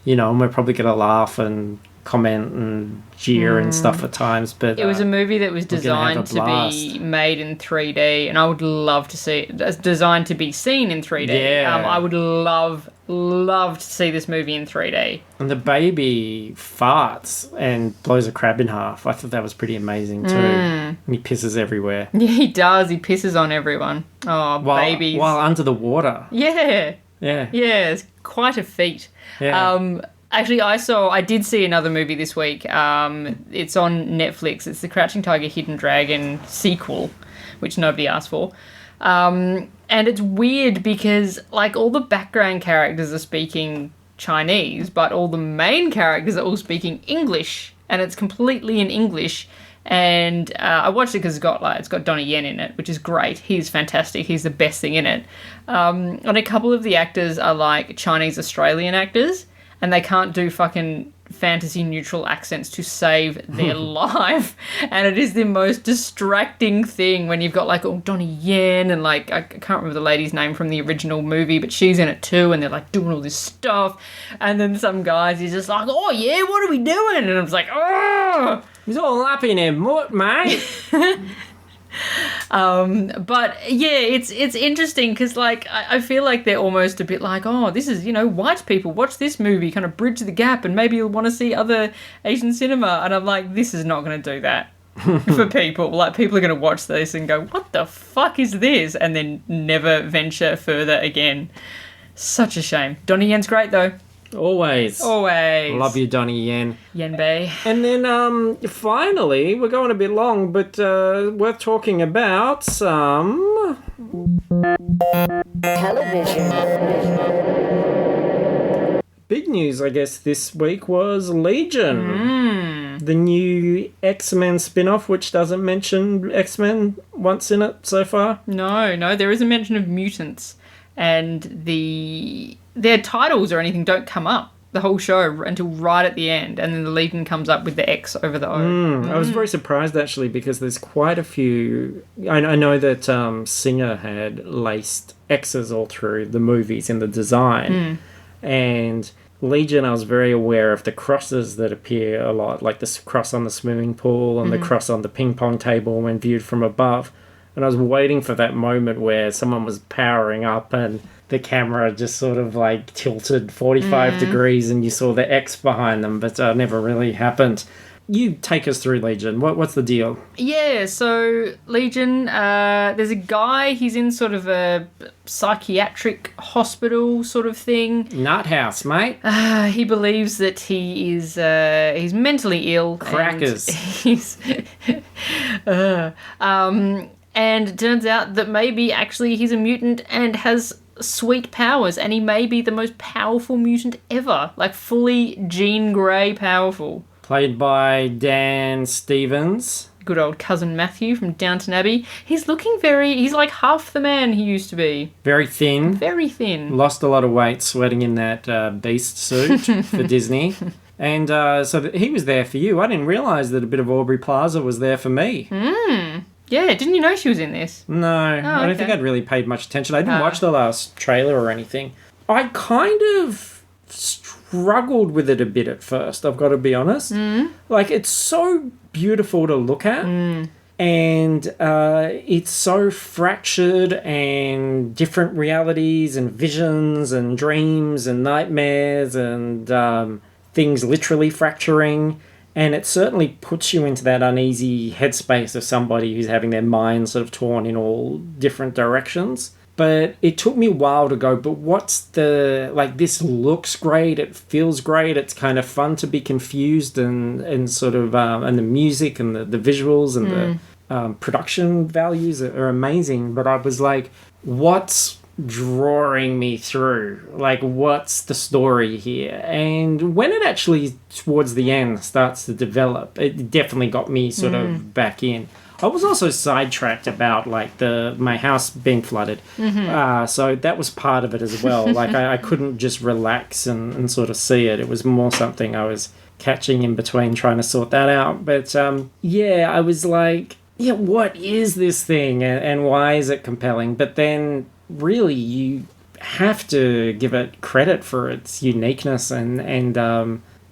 you know, and we're probably going to laugh and comment and jeer and stuff at times. But It was a movie that was we're gonna have a designed to be made in 3D, and I would love to see it. It's designed to be seen in 3D. Yeah. I would love to see this movie in 3D. And the baby farts and blows a crab in half. I thought that was pretty amazing too. And he pisses everywhere. Yeah, he does. He pisses on everyone. Oh, babies. While under the water. Yeah. Yeah. Yeah, it's quite a feat. Yeah. Actually, I did see another movie this week. It's on Netflix. It's the Crouching Tiger, Hidden Dragon sequel, which nobody asked for. And it's weird because, like, all the background characters are speaking Chinese, but all the main characters are all speaking English, and it's completely in English. And I watched it because it's got Donnie Yen in it, which is great. He's fantastic. He's the best thing in it. And a couple of the actors are like Chinese Australian actors, and they can't do fucking fantasy neutral accents to save their life. And it is the most distracting thing when you've got like Donnie Yen and like, I can't remember the lady's name from the original movie, but she's in it too, and they're like doing all this stuff. And then some guys, he's just like, oh yeah, what are we doing? And I'm just like, oh! He's all up in him, mate. But yeah, it's interesting because like I feel like they're almost a bit like, oh, this is, you know, white people watch this movie, kind of bridge the gap, and maybe you'll want to see other Asian cinema. And I'm like, this is not going to do that for people. Like, people are going to watch this and go, what the fuck is this? And then never venture further again. Such a shame. Donnie Yen's great though. Always. Love you, Donnie Yen. Yen Bei. And then finally, we're going a bit long, but worth talking about some television. Big news, I guess, this week was Legion. The new X-Men spin-off, which doesn't mention X-Men once in it so far. No, there is a mention of mutants, and their titles or anything don't come up the whole show until right at the end, and then the Legion comes up with the X over the O. I was very surprised, actually, because there's quite a few... I know that Singer had laced X's all through the movies in the design, and Legion, I was very aware of the crosses that appear a lot, like the cross on the swimming pool and the cross on the ping pong table when viewed from above. And I was waiting for that moment where someone was powering up and the camera just sort of like tilted 45 degrees and you saw the X behind them, but never really happened. You take us through Legion. What's the deal? Yeah, so Legion, there's a guy, he's in sort of a psychiatric hospital sort of thing. Nut house, mate. He believes that he's mentally ill. Crackers. And it turns out that maybe actually he's a mutant and has sweet powers, and he may be the most powerful mutant ever. Like, fully Jean Grey powerful. Played by Dan Stevens. Good old cousin Matthew from Downton Abbey. He's like half the man he used to be. Very thin. Very thin. Lost a lot of weight sweating in that beast suit for Disney. And so he was there for you. I didn't realise that a bit of Aubrey Plaza was there for me. Yeah, didn't you know she was in this? No, I don't think I'd really paid much attention. I didn't watch the last trailer or anything. I kind of struggled with it a bit at first, I've got to be honest. Like, it's so beautiful to look at. And it's so fractured and different realities and visions and dreams and nightmares and things literally fracturing. And it certainly puts you into that uneasy headspace of somebody who's having their mind sort of torn in all different directions. But it took me a while to go, but what's the... Like, this looks great, it feels great, it's kind of fun to be confused and sort of... and the music and the visuals and the production values are amazing. But I was like, what's drawing me through? Like, what's the story here? And when it actually, towards the end, starts to develop, it definitely got me sort of back in. I was also sidetracked about, like, my house being flooded. So that was part of it as well. Like, I couldn't just relax and sort of see it. It was more something I was catching in between trying to sort that out. But, yeah, I was like... yeah, what is this thing and why is it compelling? But then really you have to give it credit for its uniqueness and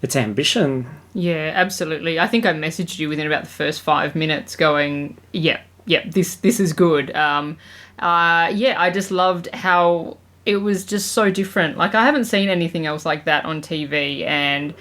its ambition. Yeah, absolutely. I think I messaged you within about the first 5 minutes going, yeah, this is good. Yeah, I just loved how it was just so different. Like, I haven't seen anything else like that on TV, and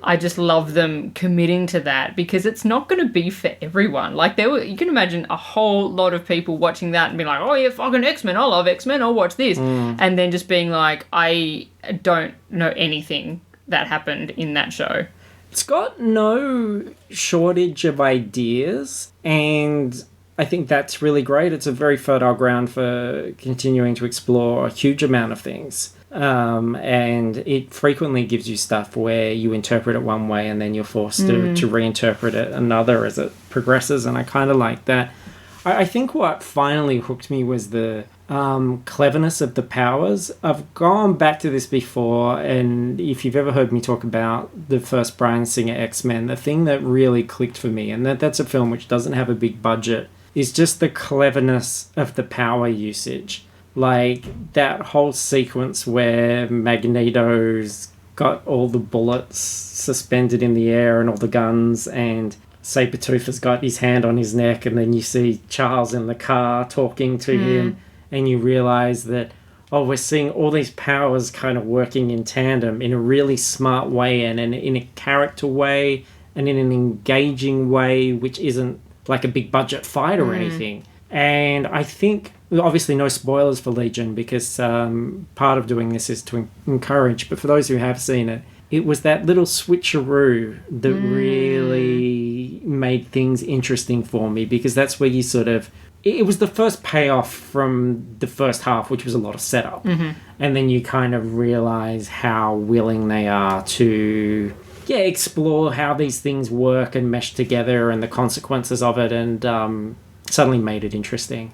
I just love them committing to that because it's not going to be for everyone. Like, you can imagine a whole lot of people watching that and being like, oh yeah, fucking X-Men, I love X-Men, I'll watch this. And then just being like, I don't know anything that happened in that show. It's got no shortage of ideas, and I think that's really great. It's a very fertile ground for continuing to explore a huge amount of things. And it frequently gives you stuff where you interpret it one way and then you're forced to reinterpret it another as it progresses, and I kind of like that. I think what finally hooked me was the cleverness of the powers. I've gone back to this before, and if you've ever heard me talk about the first Bryan Singer X-Men, the thing that really clicked for me, and that's a film which doesn't have a big budget, is just the cleverness of the power usage. Like, that whole sequence where Magneto's got all the bullets suspended in the air and all the guns, and Sabretooth has got his hand on his neck, and then you see Charles in the car talking to him, and you realise that, oh, we're seeing all these powers kind of working in tandem in a really smart way, and in a character way, and in an engaging way, which isn't like a big budget fight or anything. And I think, obviously no spoilers for Legion, because part of doing this is to encourage, but for those who have seen it, it was that little switcheroo that really made things interesting for me, because that's where you sort of... It was the first payoff from the first half, which was a lot of setup. And then you kind of realise how willing they are to, explore how these things work and mesh together and the consequences of it, and suddenly made it interesting.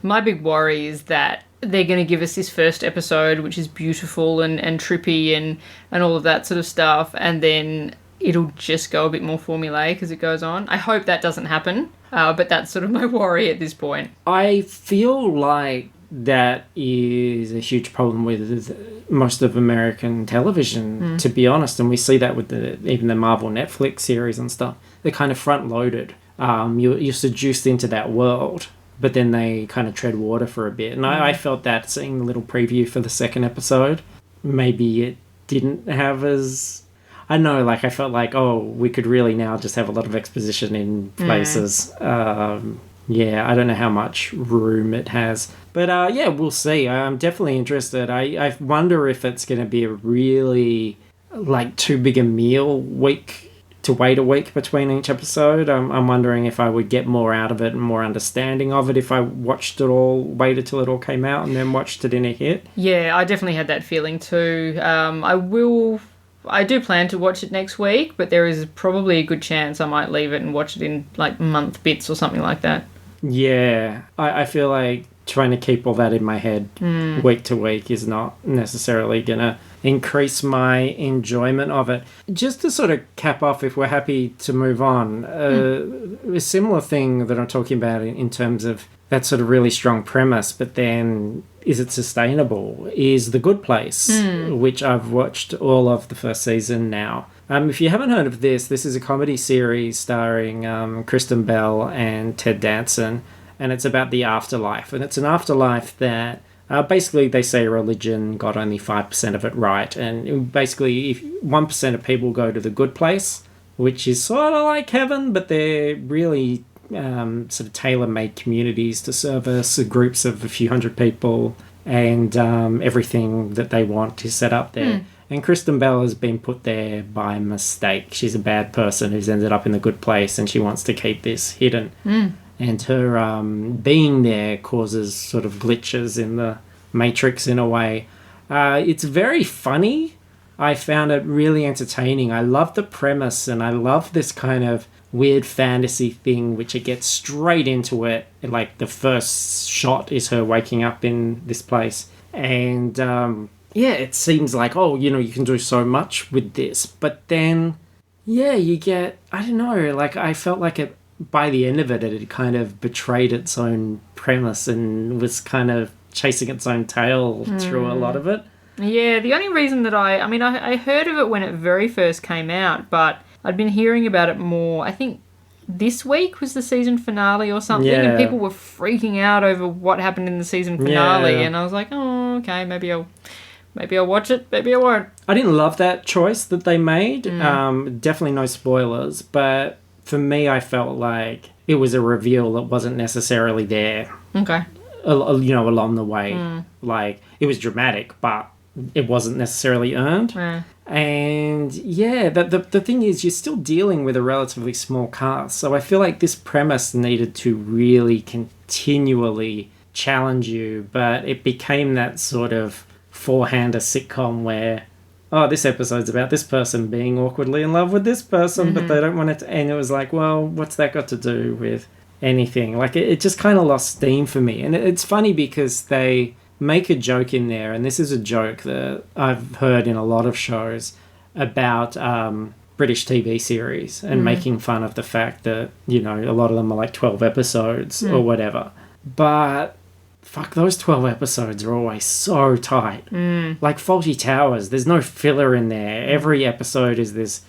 My big worry is that they're going to give us this first episode, which is beautiful and trippy and all of that sort of stuff, and then it'll just go a bit more formulaic as it goes on. I hope that doesn't happen, but that's sort of my worry at this point. I feel like that is a huge problem with most of American television, to be honest, and we see that with even the Marvel Netflix series and stuff. They're kind of front-loaded. You're seduced into that world, but then they kind of tread water for a bit. And I felt that seeing the little preview for the second episode. Maybe it didn't have as... I don't know, like, I felt like, oh, we could really now just have a lot of exposition in places. I don't know how much room it has. But, we'll see. I'm definitely interested. I wonder if it's going to be a really, like, too big a meal week to wait a week between each episode. I'm wondering if I would get more out of it and more understanding of it if I watched it all, waited till it all came out and then watched it in a hit. Yeah, I definitely had that feeling too. I do plan to watch it next week, but there is probably a good chance I might leave it and watch it in like month bits or something like that. Yeah, I feel like trying to keep all that in my head week to week is not necessarily going to increase my enjoyment of it. Just to sort of cap off, if we're happy to move on, a similar thing that I'm talking about in terms of that sort of really strong premise, but then is it sustainable, is The Good Place, which I've watched all of the first season now. If you haven't heard of this is a comedy series starring Kristen Bell and Ted Danson, and it's about the afterlife. And it's an afterlife that basically they say religion got only 5% of it right. And basically, if 1% of people go to the good place, which is sort of like heaven, but they're really sort of tailor-made communities to service groups of a few hundred people, and everything that they want is set up there. And Kristen Bell has been put there by mistake. She's a bad person who's ended up in the good place, and she wants to keep this hidden. And her being there causes sort of glitches in the Matrix in a way. It's very funny. I found it really entertaining. I love the premise, and I love this kind of weird fantasy thing, which it gets straight into it. Like, the first shot is her waking up in this place. And, it seems like, oh, you can do so much with this. But then, you get, I don't know, like, I felt like it by the end of it, it had kind of betrayed its own premise and was kind of chasing its own tail through a lot of it. Yeah, the only reason that I heard of it when it very first came out, but I'd been hearing about it more. I think this week was the season finale or something, and people were freaking out over what happened in the season finale, and I was like, oh, okay, maybe I'll watch it, maybe I won't. I didn't love that choice that they made. Definitely no spoilers, but for me, I felt like it was a reveal that wasn't necessarily there. Okay. Along the way. Like, it was dramatic, but it wasn't necessarily earned. And yeah, the thing is, you're still dealing with a relatively small cast, so I feel like this premise needed to really continually challenge you, but it became that sort of four-hander sitcom where, oh, this episode's about this person being awkwardly in love with this person, but they don't want it to end. It was like, well, what's that got to do with anything? Like, it just kind of lost steam for me. And it's funny because they make a joke in there, and this is a joke that I've heard in a lot of shows about British TV series and making fun of the fact that, a lot of them are like 12 episodes or whatever. But fuck, those 12 episodes are always so tight. Like Fawlty Towers, there's no filler in there. Every episode is this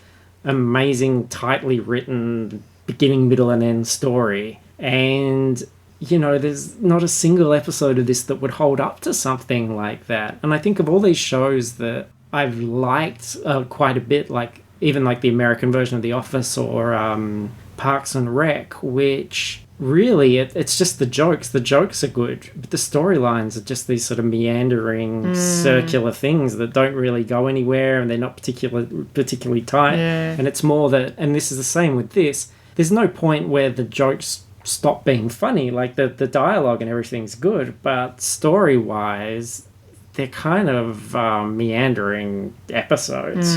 amazing, tightly written beginning, middle, and end story. And there's not a single episode of this that would hold up to something like that. And I think of all these shows that I've liked quite a bit, like even like the American version of The Office or Parks and Rec, which really it's just the jokes. The jokes are good, but the storylines are just these sort of meandering circular things that don't really go anywhere, and they're not particularly tight. And it's more that, and this is the same with this, there's no point where the jokes stop being funny. Like the dialogue and everything's good, but story-wise, they're kind of meandering episodes.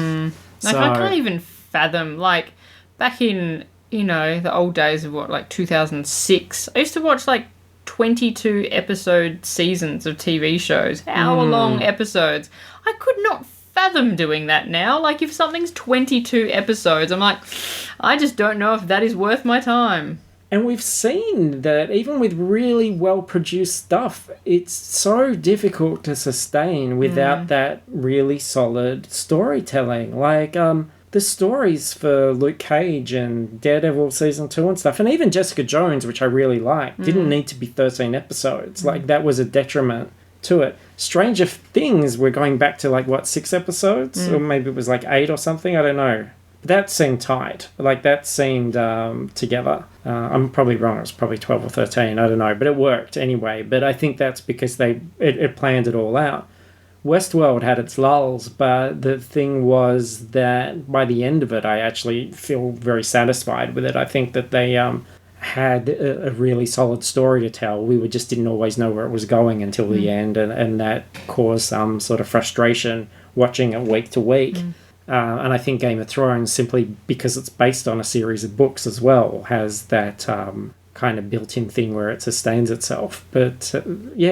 Like, I can't even fathom, like, back in, the old days of 2006, I used to watch, 22 episode seasons of TV shows, hour-long episodes. I could not fathom doing that now. Like, if something's 22 episodes, I'm like, I just don't know if that is worth my time. And we've seen that even with really well-produced stuff, it's so difficult to sustain without that really solid storytelling. Like, the stories for Luke Cage and Daredevil Season 2 and stuff, and even Jessica Jones, which I really liked, didn't need to be 13 episodes. Like, that was a detriment to it. Stranger Things, we're going back to, 6 episodes? Or maybe it was 8 or something, I don't know. That seemed tight. Like, that seemed together. I'm probably wrong. It was probably 12 or 13. I don't know. But it worked anyway. But I think that's because it planned it all out. Westworld had its lulls, but the thing was that by the end of it, I actually feel very satisfied with it. I think that they had a really solid story to tell. We just didn't always know where it was going until the end. And that caused some sort of frustration watching it week to week. And I think Game of Thrones, simply because it's based on a series of books as well, has that kind of built-in thing where it sustains itself. But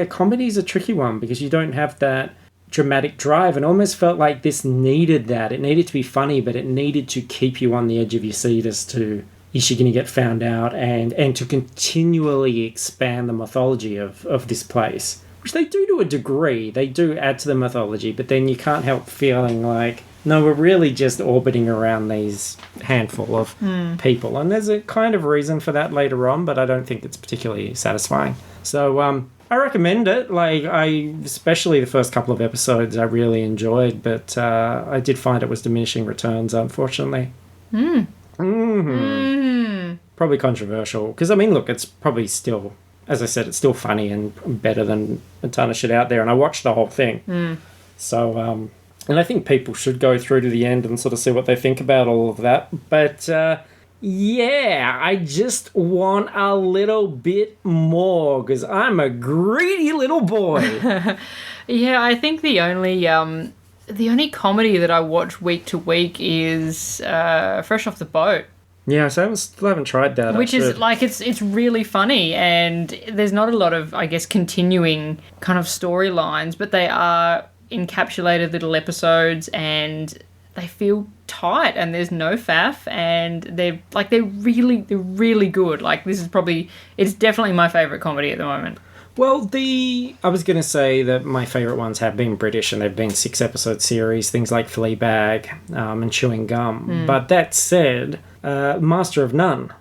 comedy's a tricky one because you don't have that dramatic drive, and almost felt like this needed that. It needed to be funny, but it needed to keep you on the edge of your seat as to, is she going to get found out, and to continually expand the mythology of this place, which they do to a degree. They do add to the mythology, but then you can't help feeling like, no, we're really just orbiting around these handful of people. And there's a kind of reason for that later on, but I don't think it's particularly satisfying. So I recommend it. Especially the first couple of episodes I really enjoyed, but I did find it was diminishing returns, unfortunately. Probably controversial. Because, look, it's probably still, as I said, it's still funny and better than a ton of shit out there. And I watched the whole thing. So, and I think people should go through to the end and sort of see what they think about all of that. But, I just want a little bit more because I'm a greedy little boy. I think the only comedy that I watch week to week is Fresh Off the Boat. Yeah, so I still haven't tried that. Which is, it's really funny, and there's not a lot of, I guess, continuing kind of storylines, but they are encapsulated little episodes, and they feel tight and there's no faff, and they're really good. Like, this is it's definitely my favourite comedy at the moment. Well, I was going to say that my favourite ones have been British, and they've been 6-episode series, things like Fleabag and Chewing Gum. But that said, Master of None,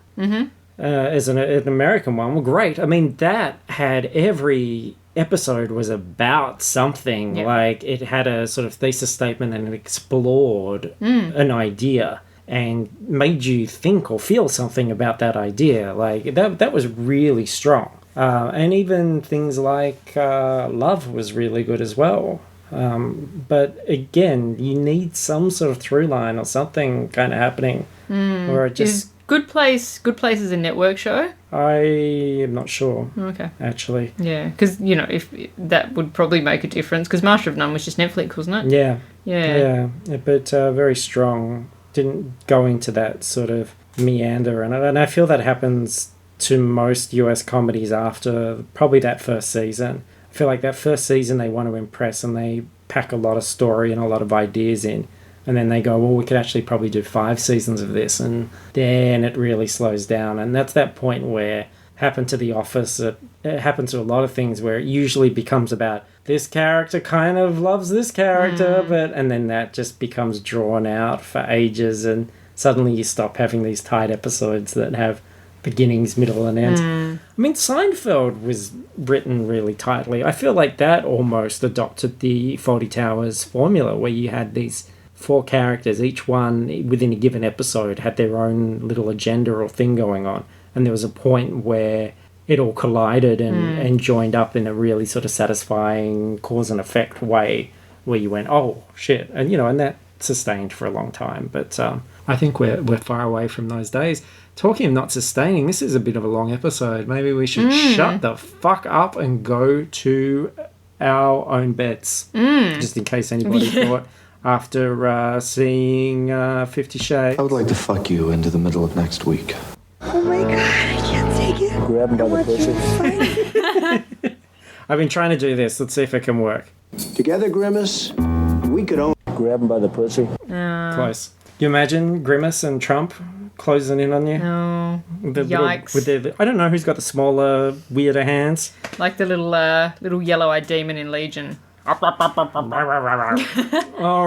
as an American one, well, great. I mean, that had every episode was about something. Yep. Like, it had a sort of thesis statement and it explored an idea and made you think or feel something about that idea. Like, that was really strong. And even things like Love was really good as well. But again, you need some sort of through line or something kind of happening. Or it just... Is Good Place is a network show? I am not sure. Okay. Actually. Yeah, because, if that would probably make a difference, because Master of None was just Netflix, wasn't it? Yeah. Yeah. Yeah, but very strong. Didn't go into that sort of meander. And I feel that happens to most US comedies after probably that first season. I feel like that first season they want to impress and they pack a lot of story and a lot of ideas in. And then they go, well, we could actually probably do 5 seasons of this. And then it really slows down. And that's that point where it happened to The Office. It happened to a lot of things where it usually becomes about this character kind of loves this character. And then that just becomes drawn out for ages. And suddenly you stop having these tight episodes that have beginnings, middle, and end. I mean, Seinfeld was written really tightly. I feel like that almost adopted the Fawlty Towers formula where you had these 4 characters, each one within a given episode had their own little agenda or thing going on. And there was a point where it all collided and joined up in a really sort of satisfying cause and effect way where you went, oh, shit. And, and that sustained for a long time. But I think we're far away from those days. Talking of not sustaining, this is a bit of a long episode. Maybe we should shut the fuck up and go to our own bets. Just in case anybody thought after seeing 50 Shades. I would like to fuck you into the middle of next week. Oh my god, I can't take it. Grab him by the pussy. I've been trying to do this. Let's see if it can work. Together, Grimace, we could own. Grab him by the pussy. Close. You imagine Grimace and Trump closing in on you? Oh, Yikes. With their, I don't know who's got the smaller, weirder hands. Like the little yellow-eyed demon in Legion. All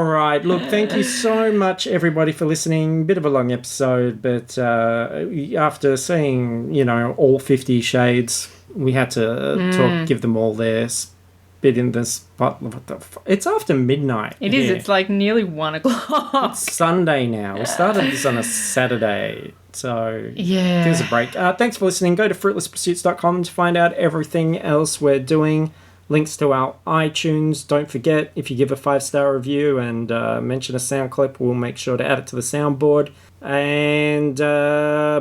right. Look, thank you so much, everybody, for listening. Bit of a long episode, but after seeing, all 50 Shades, we had to give them all their bit in the spot. It's after midnight. It is. Yeah. It's like nearly 1 o'clock. It's Sunday now. We started this on a Saturday. So yeah, give us a break. Thanks for listening. Go to fruitlesspursuits.com to find out everything else we're doing. Links to our iTunes. Don't forget, if you give a 5-star review and mention a sound clip, we'll make sure to add it to the soundboard. And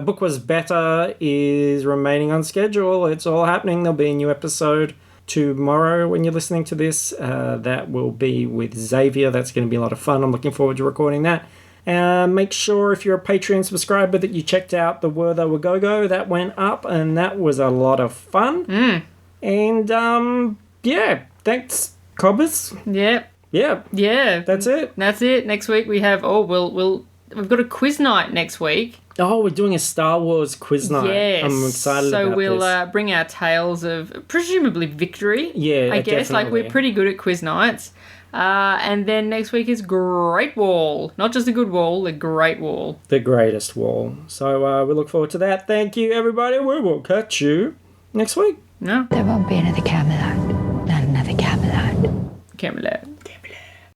Book Was Better is remaining on schedule. It's all happening. There'll be a new episode tomorrow when you're listening to this. That will be with Xavier. That's going to be a lot of fun. I'm looking forward to recording that. Make sure if you're a Patreon subscriber that you checked out the Were They Were Go-Go. That went up and that was a lot of fun. And yeah, thanks, Cobbers. Yep. Yeah. That's it. Next week we have we've got a quiz night next week. Oh, we're doing a Star Wars quiz night. Yes. I'm excited about this. So we'll bring our tales of presumably victory. Yeah, I guess. definitely. Like, we're pretty good at quiz nights. And then next week is Great Wall. Not just a good wall, the Great Wall. The greatest wall. So we look forward to that. Thank you, everybody. We will catch you next week. No? There won't be another Camelot. Not another Camelot. Camelot.